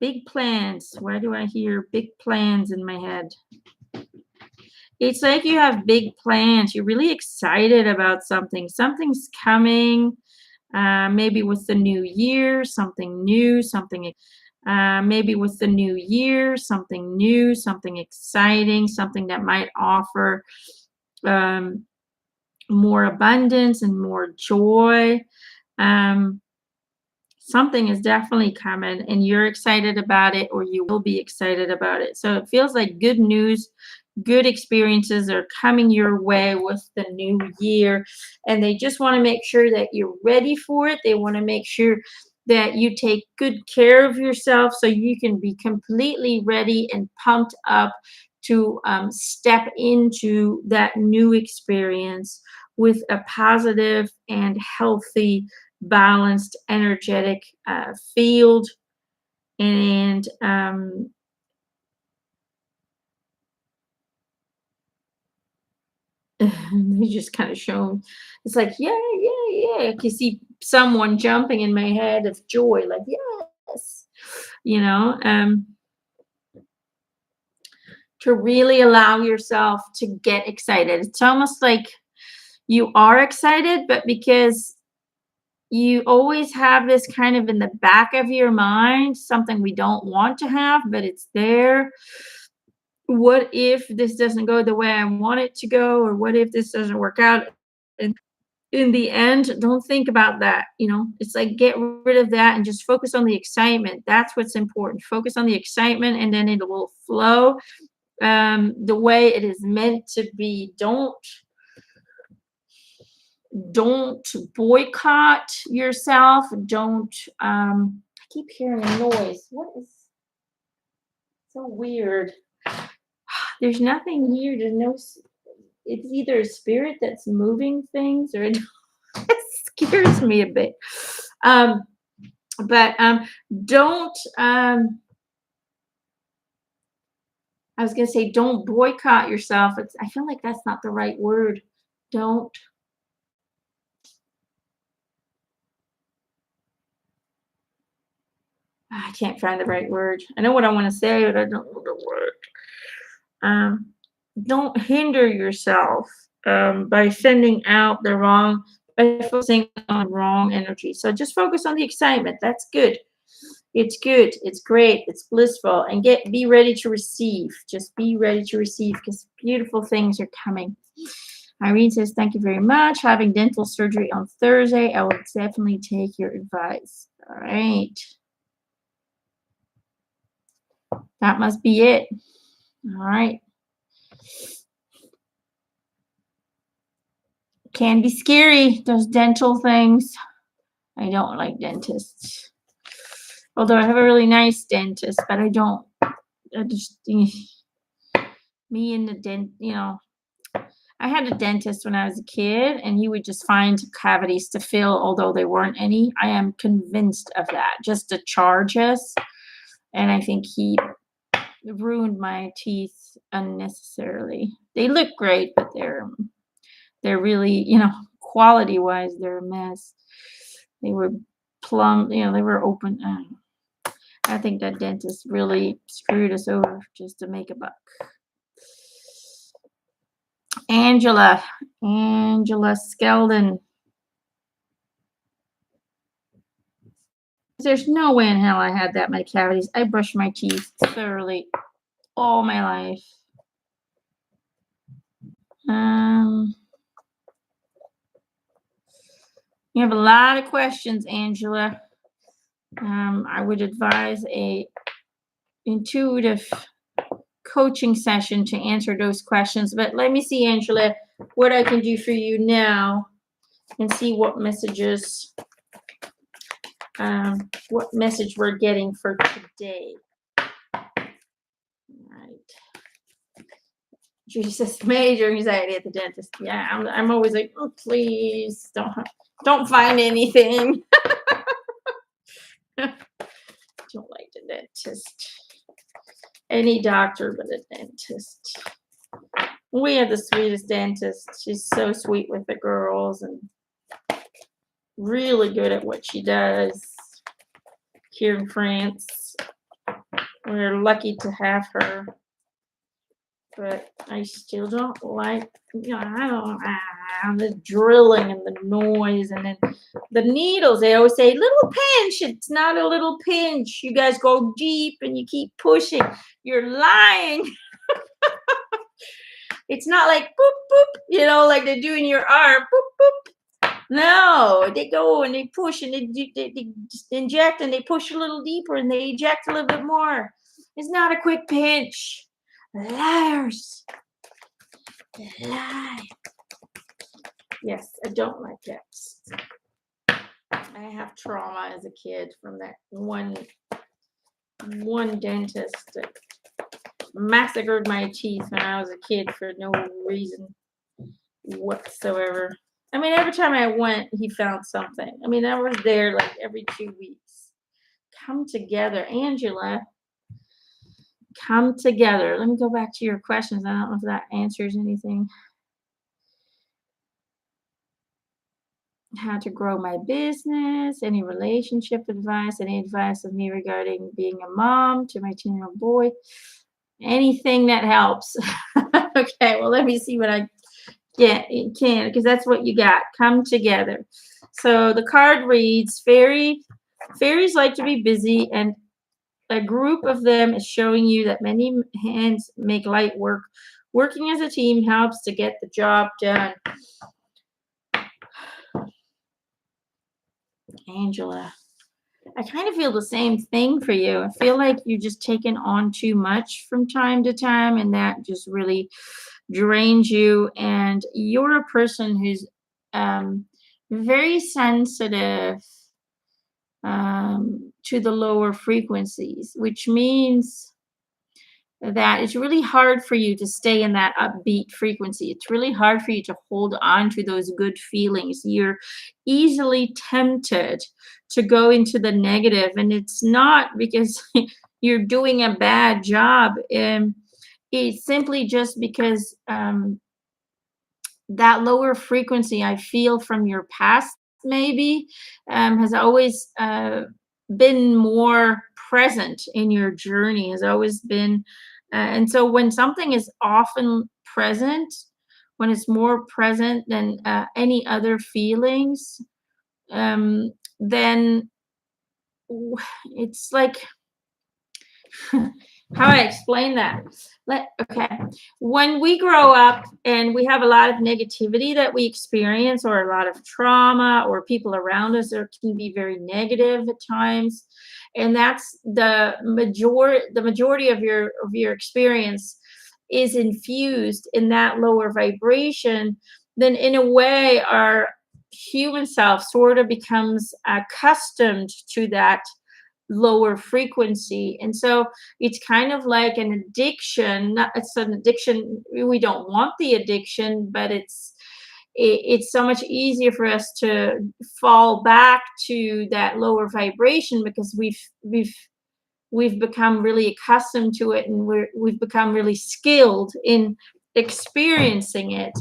Speaker 1: Big plans. Why do I hear big plans in my head? It's like you have big plans. You're really excited about something. Something's coming. Maybe with the new year, something new, maybe with the new year, something new, something exciting, something that might offer um, more abundance and more joy. Um, Something is definitely coming and you're excited about it, or you will be excited about it. So it feels like good news, good experiences are coming your way with the new year. And they just want to make sure that you're ready for it. They want to make sure that you take good care of yourself so you can be completely ready and pumped up to step into that new experience with a positive and healthy, balanced, energetic field. And they just kind of show it's like, yeah, yeah, yeah. I can see someone jumping in my head of joy, like, yes, you know, to really allow yourself to get excited. It's almost like you are excited, but because you always have this kind of in the back of your mind, something we don't want to have, but it's there. What if this doesn't go the way I want it to go? Or what if this doesn't work out? And in the end, don't think about that. It's like get rid of that and just focus on the excitement. That's what's important. Focus on the excitement and then it will flow the way it is meant to be. Don't boycott yourself. Don't I keep hearing a noise. What is so weird? There's nothing here. There's no it's either a spirit that's moving things or it scares me a bit. Um but don't I was gonna say don't boycott yourself. I feel like that's not the right word. Don't I can't find the right word. I know what I want to say, but I don't know the word. Um, don't hinder yourself by sending out by focusing on the wrong energy. So just focus on the excitement. That's good. It's good. It's great. It's blissful. And be ready to receive. Just be ready to receive because beautiful things are coming. Irene says, thank you very much. Having dental surgery on Thursday. I will definitely take your advice. All right. That must be it. All right. Can be scary, those dental things. I don't like dentists. Although I have a really nice dentist, but I don't. I just, me and the I had a dentist when I was a kid, and he would just find cavities to fill, although there weren't any. I am convinced of that, just to charge us. And I think he ruined my teeth unnecessarily. They look great, but they're really, quality wise, they're a mess. They were plumb, they were open. I think that dentist really screwed us over just to make a buck. Angela Skeldon. There's no way in hell I had that many cavities. I brushed my teeth thoroughly all my life. You have a lot of questions, Angela. I would advise a intuitive coaching session to answer those questions. But let me see, Angela, what I can do for you now and see what message we're getting for today. Right. Jesus, major anxiety at the dentist. Yeah, I'm always like, oh, please don't find anything. Don't like the dentist. Any doctor but a dentist. We have the sweetest dentist. She's so sweet with the girls and really good at what she does here in France. We're lucky to have her. But I still don't like, I don't, the drilling and the noise and then the needles. They always say, little pinch. It's not a little pinch. You guys go deep and you keep pushing. You're lying. It's not like boop, boop, like they do in your arm. Boop, boop. No, they go and they push and they inject and they push a little deeper and they eject a little bit more. It's not a quick pinch. Liars. Lie. Yes, I don't like that. I have trauma as a kid from that one dentist that massacred my teeth when I was a kid for no reason whatsoever. I mean, every time I went, he found something. I mean, I was there like every 2 weeks. Come together, Angela. Come together. Let me go back to your questions. I don't know if that answers anything. How to grow my business, any relationship advice, any advice of me regarding being a mom to my 10-year-old boy, anything that helps. Okay, well, let me see what I can, because that's what you got. Come together. So the card reads, fairies like to be busy, and a group of them is showing you that many hands make light work. Working as a team helps to get the job done. Angela, I kind of feel the same thing for you. I feel like you're just taking on too much from time to time, and that just really drains you. And you're a person who's very sensitive to the lower frequencies, which means that it's really hard for you to stay in that upbeat frequency. It's really hard for you to hold on to those good feelings. You're easily tempted to go into the negative, and it's not because you're doing a bad job. It's simply just because that lower frequency I feel from your past maybe has always been more present in your journey, has always been and so when something is often present, when it's more present than any other feelings, then it's like how I explain that? Okay. When we grow up and we have a lot of negativity that we experience, or a lot of trauma, or people around us that can be very negative at times, and that's the majority of your experience is infused in that lower vibration, then in a way our human self sort of becomes accustomed to that lower frequency. And so it's kind of like an addiction. It's an addiction. We don't want the addiction, but it's so much easier for us to fall back to that lower vibration because we've become really accustomed to it, and we've become really skilled in experiencing it,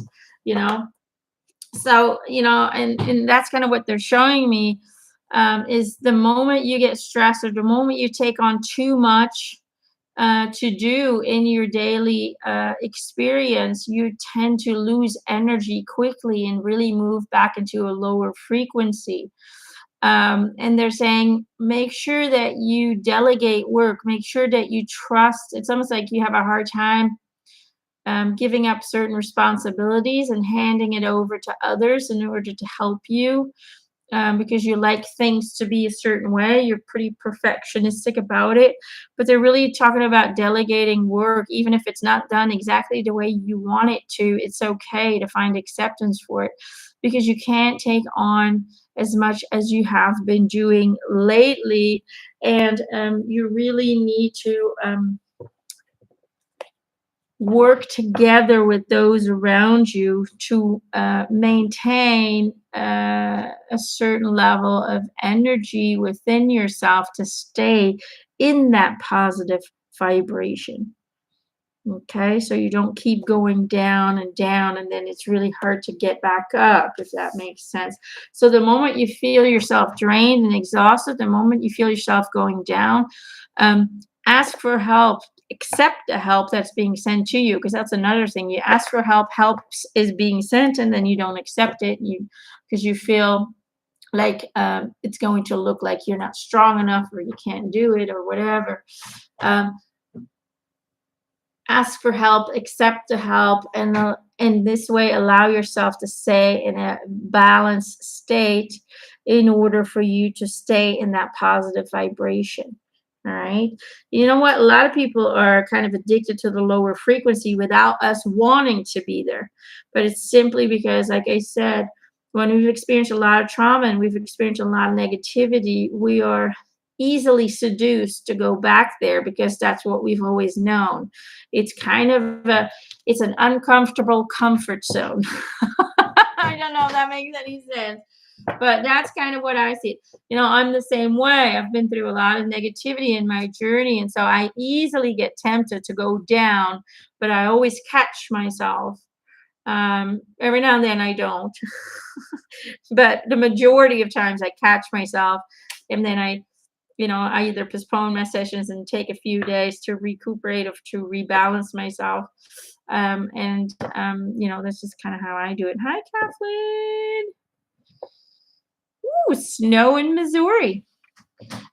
Speaker 1: you know. So, and that's kind of what they're showing me, is the moment you get stressed, or the moment you take on too much to do in your daily experience, you tend to lose energy quickly and really move back into a lower frequency. And they're saying, make sure that you delegate work, make sure that you trust. It's almost like you have a hard time giving up certain responsibilities and handing it over to others in order to help you. because you like things to be a certain way. You're pretty perfectionistic about it, but they're really talking about delegating work, even if it's not done exactly the way you want it to. It's okay to find acceptance for it because you can't take on as much as you have been doing lately, and you really need to. Work together with those around you to maintain a certain level of energy within yourself to stay in that positive vibration. Okay, so you don't keep going down and down, and then it's really hard to get back up, if that makes sense. So the moment you feel yourself drained and exhausted, the moment you feel yourself going down, ask for help. Accept the help that's being sent to you, because that's another thing. You ask for help, is being sent, and then you don't accept it. Because you feel like it's going to look like you're not strong enough, or you can't do it, or whatever. Um, Ask for help, accept the help, and in this way allow yourself to stay in a balanced state in order for you to stay in that positive vibration. All right. You know what? A lot of people are kind of addicted to the lower frequency without us wanting to be there. But it's simply because, like I said, when we've experienced a lot of trauma and we've experienced a lot of negativity, we are easily seduced to go back there because that's what we've always known. It's kind of it's an uncomfortable comfort zone. I don't know if that makes any sense, but that's kind of what I see. I'm the same way. I've been through a lot of negativity in my journey, and so I easily get tempted to go down, but I always catch myself. Every now and then I don't, but the majority of times I catch myself, and then I either postpone my sessions and take a few days to recuperate or to rebalance myself. That's just kind of how I do it. Hi, Kathleen. Ooh, snow in Missouri.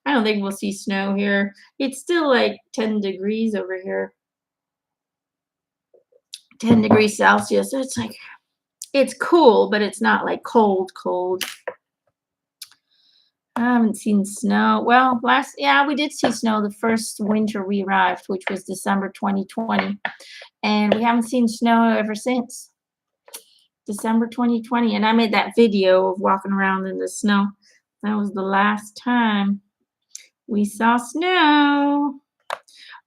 Speaker 1: I don't think we'll see snow here. It's still like 10 degrees over here. 10 degrees Celsius. So it's cool, but it's not like cold, cold. I haven't seen snow. Well, yeah, we did see snow the first winter we arrived, which was December 2020. And we haven't seen snow ever since December 2020. And I made that video of walking around in the snow. That was the last time we saw snow. All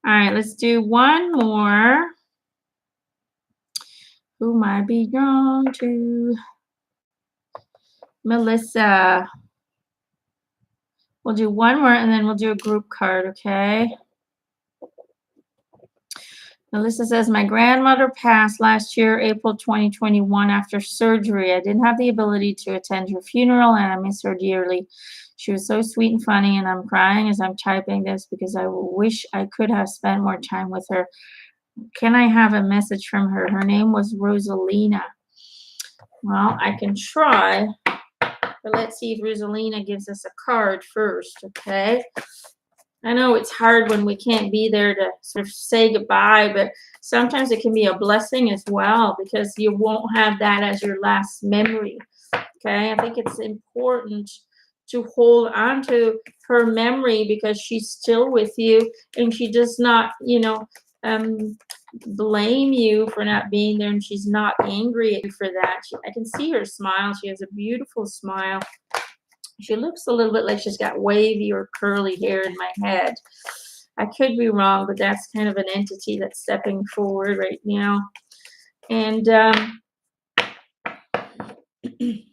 Speaker 1: right, let's do one more. Who might be drawn to? Melissa. We'll do one more and then we'll do a group card, okay? Melissa says, my grandmother passed last year, April 2021, after surgery. I didn't have the ability to attend her funeral, and I miss her dearly. She was so sweet and funny, and I'm crying as I'm typing this because I wish I could have spent more time with her. Can I have a message from her? Her name was Rosalina. Well, I can try, but let's see if Rosalina gives us a card first, okay? I know it's hard when we can't be there to sort of say goodbye, but sometimes it can be a blessing as well because you won't have that as your last memory. Okay, I think it's important to hold on to her memory because she's still with you and she does not, blame you for not being there, and she's not angry at you for that. I can see her smile. She has a beautiful smile. She looks a little bit like she's got wavy or curly hair in my head. I could be wrong, but that's kind of an entity that's stepping forward right now. And she's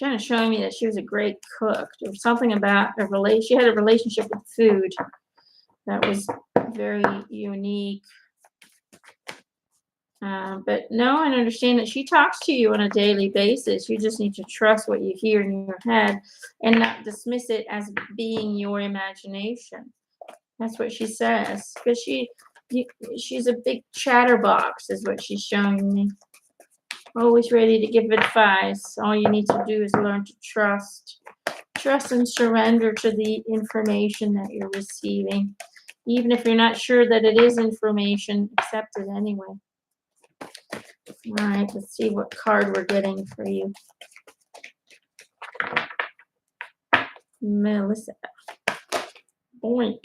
Speaker 1: kind of showing me that she was a great cook. There was something about her relation. She had a relationship with food that was very unique. But no, I understand that she talks to you on a daily basis. You just need to trust what you hear in your head and not dismiss it as being your imagination. That's what she says. Because she's a big chatterbox, is what she's showing me. Always ready to give advice. All you need to do is learn to trust. Trust and surrender to the information that you're receiving. Even if you're not sure that it is information, accept it anyway. All right, let's see what card we're getting for you. Melissa. Boink.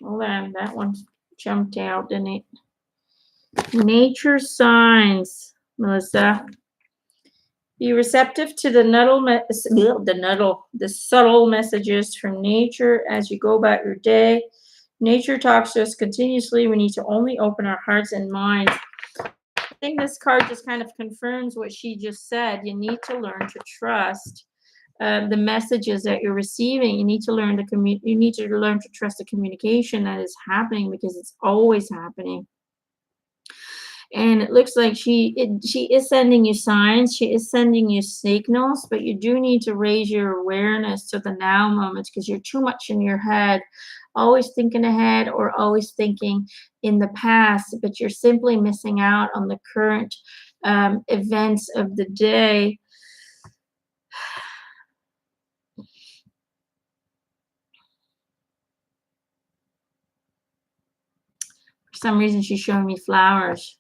Speaker 1: Hold on, that one jumped out, didn't it? Nature signs, Melissa. Be receptive to the subtle messages from nature as you go about your day. Nature talks to us continuously. We need to only open our hearts and minds. I think this card just kind of confirms what she just said. You need to learn to trust the messages that you're receiving. You need to learn You need to learn to trust the communication that is happening because it's always happening. And it looks like she is sending you signs, she is sending you signals, but you do need to raise your awareness to the now moment because you're too much in your head, always thinking ahead or always thinking in the past, but you're simply missing out on the current events of the day. For some reason, she's showing me flowers.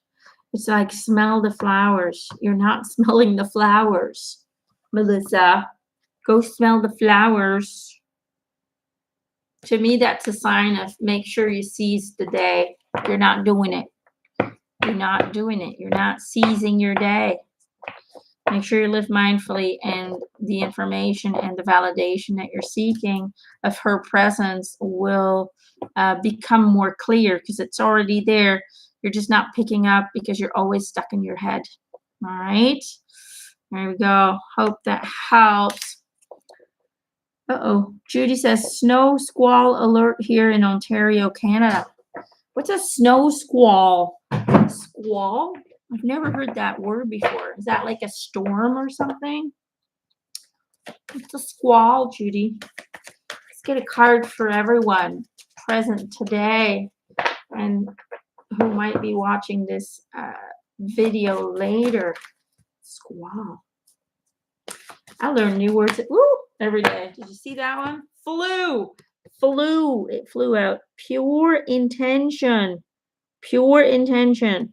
Speaker 1: It's like, smell the flowers. You're not smelling the flowers, Melissa. Go smell the flowers. To me, that's a sign of make sure you seize the day. You're not doing it. You're not doing it. You're not seizing your day. Make sure you live mindfully, and the information and the validation that you're seeking of her presence will become more clear because it's already there. You're just not picking up because you're always stuck in your head. All right. There we go. Hope that helps. Uh-oh. Judy says snow squall alert here in Ontario, Canada. What's a snow squall? Squall? I've never heard that word before. Is that like a storm or something? What's a squall, Judy? Let's get a card for everyone present today and who might be watching this video later. Squall. I learn new words every day. Did you see that one? Flew. It flew out. Pure intention. Pure intention.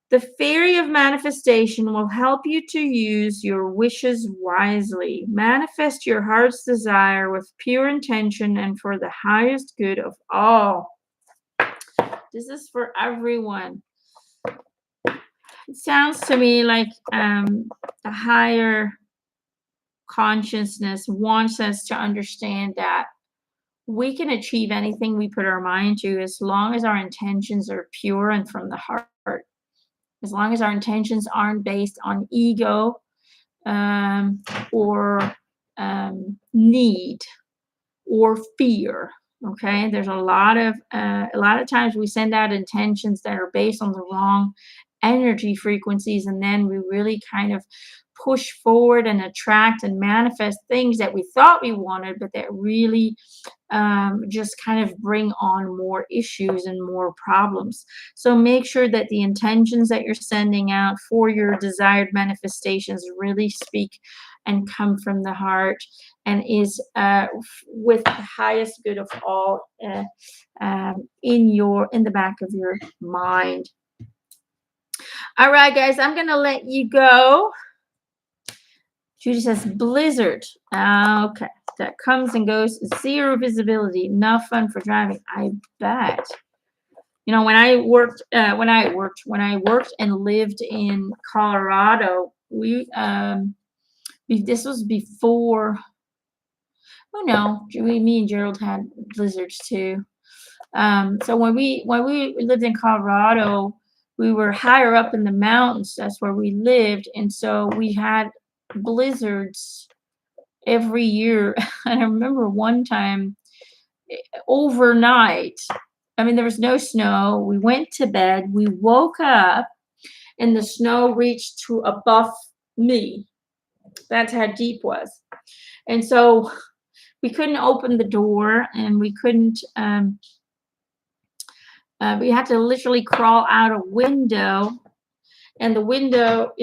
Speaker 1: The fairy of manifestation will help you to use your wishes wisely. Manifest your heart's desire with pure intention and for the highest good of all. This is for everyone. It sounds to me like the higher consciousness wants us to understand that we can achieve anything we put our mind to as long as our intentions are pure and from the heart. As long as our intentions aren't based on ego or need or fear. Okay, there's a lot of times we send out intentions that are based on the wrong energy frequencies, and then we really kind of push forward and attract and manifest things that we thought we wanted, but that really just kind of bring on more issues and more problems. So make sure that the intentions that you're sending out for your desired manifestations really speak and come from the heart and is with the highest good of all in the back of your mind. All right, guys, I'm gonna let you go. Judy says blizzard. Okay, that comes and goes. Zero visibility. Enough fun for driving. I bet. You know, when I worked and lived in Colorado, this was before. Oh no, me and Gerald had blizzards too. So when we lived in Colorado, we were higher up in the mountains. That's where we lived, and so we had blizzards every year. And I remember one time overnight, I mean, there was no snow. We went to bed. We woke up, and the snow reached to above me. That's how deep it was. And so we couldn't open the door, and we couldn't. We had to literally crawl out a window, and the window,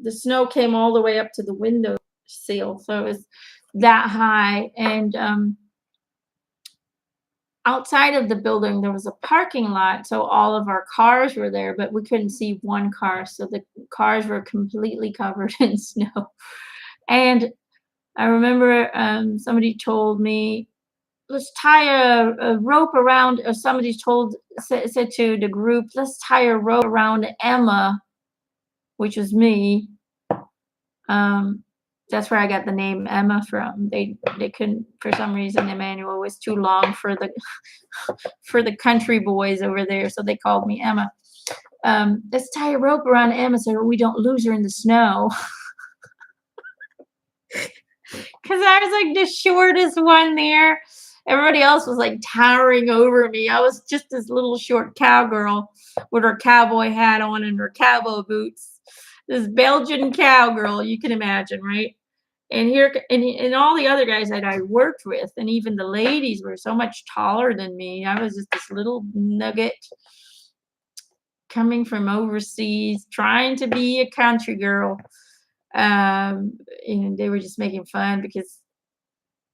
Speaker 1: the snow came all the way up to the window sill, so it was that high. And outside of the building, there was a parking lot, so all of our cars were there, but we couldn't see one car, so the cars were completely covered in snow. And I remember somebody told me, let's tie a rope around, or somebody said to the group, let's tie a rope around Emma, which was me. Um, that's where I got the name Emma from. They couldn't, for some reason, Emanuelle was too long for the for the country boys over there, so they called me Emma. Let's tie a rope around Emma so we don't lose her in the snow. Because I was like the shortest one there. Everybody else was like towering over me. I was just this little short cowgirl with her cowboy hat on and her cowboy boots. This Belgian cowgirl, you can imagine, right? And and all the other guys that I worked with, and even the ladies were so much taller than me. I was just this little nugget coming from overseas, trying to be a country girl. And they were just making fun because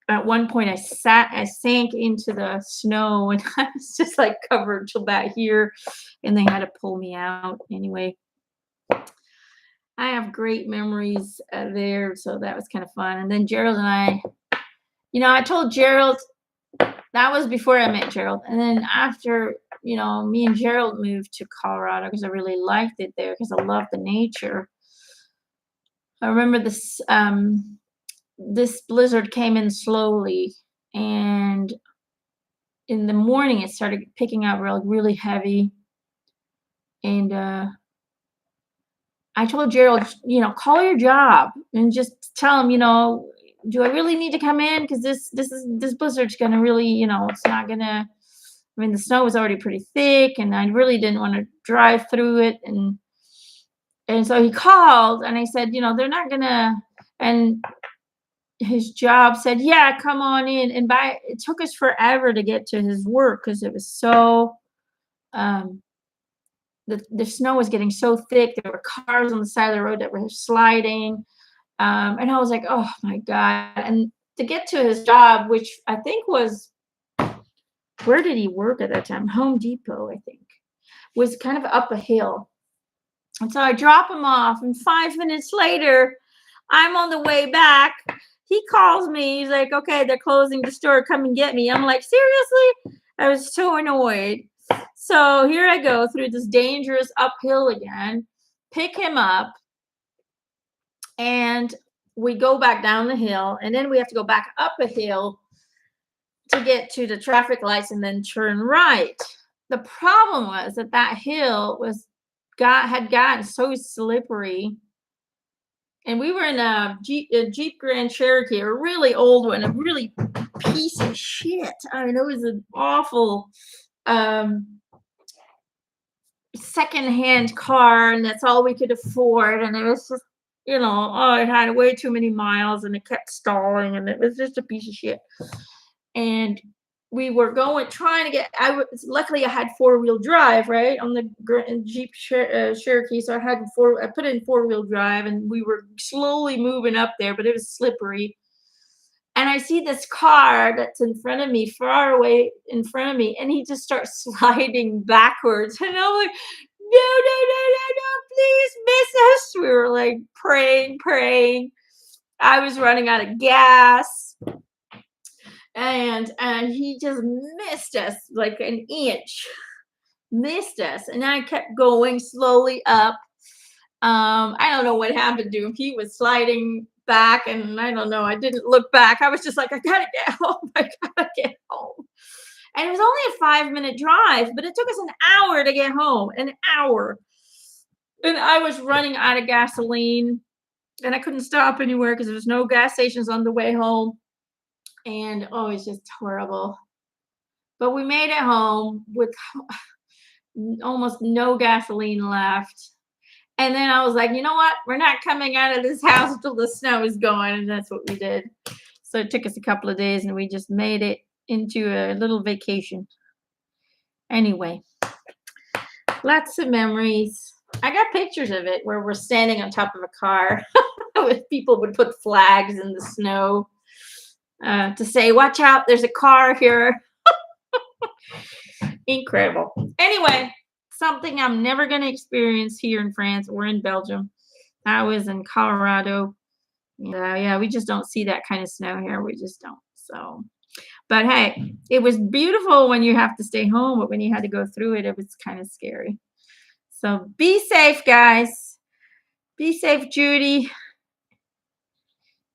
Speaker 1: at one point I sank into the snow and I was just like covered till back here, and they had to pull me out. Anyway, I have great memories there, so that was kind of fun. And then Gerald and I told Gerald that was before I met Gerald, and then after, me and Gerald moved to Colorado because I really liked it there because I love the nature. I remember this blizzard came in slowly, and in the morning it started picking up really heavy. And I told Gerald, call your job and just tell him, do I really need to come in? Because this blizzard's gonna really, it's not gonna. I mean, the snow was already pretty thick, and I really didn't want to drive through it. And so he called, and I said, they're not gonna. And his job said, yeah, come on in. And it took us forever to get to his work because it was so. Um, the snow was getting so thick. There were cars on the side of the road that were sliding. And I was like, oh my God. And to get to his job, which I think was, where did he work at that time? Home Depot, I think, was kind of up a hill. And so I drop him off, and 5 minutes later, I'm on the way back. He calls me. He's like, okay, they're closing the store. Come and get me. I'm like, seriously? I was so annoyed. So here I go through this dangerous uphill again, pick him up, and we go back down the hill, and then we have to go back up a hill to get to the traffic lights and then turn right. The problem was that hill had gotten so slippery, and we were in a Jeep Grand Cherokee, a really old one, a really piece of shit. I mean, it was an awful secondhand car, and that's all we could afford. And it was just, it had way too many miles, and it kept stalling, and it was just a piece of shit. And we were trying to get. Luckily I had 4-wheel drive, right, on the Jeep Cherokee, so I put in 4-wheel drive, and we were slowly moving up there, but it was slippery. And I see this car that's in front of me, far away in front of me, and he just starts sliding backwards. And I'm like, no, no, no, no, no, please miss us. We were like praying. I was running out of gas. And he just missed us like an inch. Missed us. And I kept going slowly up. I don't know what happened to him. He was sliding back, and I don't know. I didn't look back. I was just like, I gotta get home. I gotta get home. And it was only a 5-minute drive, but it took us an hour to get home. An hour. And I was running out of gasoline, and I couldn't stop anywhere because there was no gas stations on the way home. And it's just horrible. But we made it home with almost no gasoline left. And then I was like, you know what? We're not coming out of this house until the snow is gone. And that's what we did. So it took us a couple of days, and we just made it into a little vacation. Anyway, lots of memories. I got pictures of it where we're standing on top of a car with people would put flags in the snow to say, watch out, there's a car here. Incredible. Anyway, something I'm never going to experience here in France or in Belgium. I was in Colorado Yeah, we just don't see that kind of snow here. We just don't. So, but hey, it was beautiful when you have to stay home, but when you had to go through it, it was kind of scary. So be safe, guys. Be safe, Judy.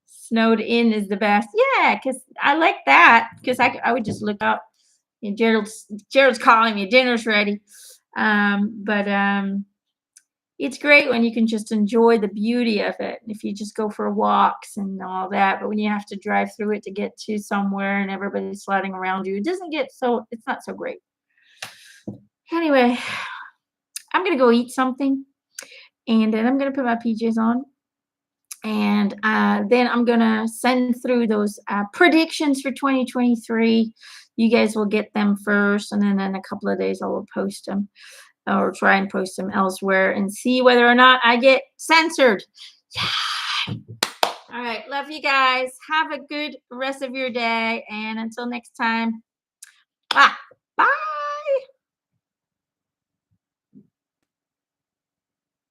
Speaker 1: Snowed in is the best. Yeah, because I like that because I would just look up and Gerald's calling me. Dinner's ready. But it's great when you can just enjoy the beauty of it. If you just go for walks and all that, but when you have to drive through it to get to somewhere and everybody's sliding around you, it doesn't get so. It's not so great. Anyway, I'm gonna go eat something, and then I'm gonna put my PJs on, and then I'm gonna send through those predictions for 2023. You guys will get them first, and then in a couple of days I will post them or try and post them elsewhere and see whether or not I get censored. Yeah. All right, love you guys. Have a good rest of your day, and until next time, bye. Bye.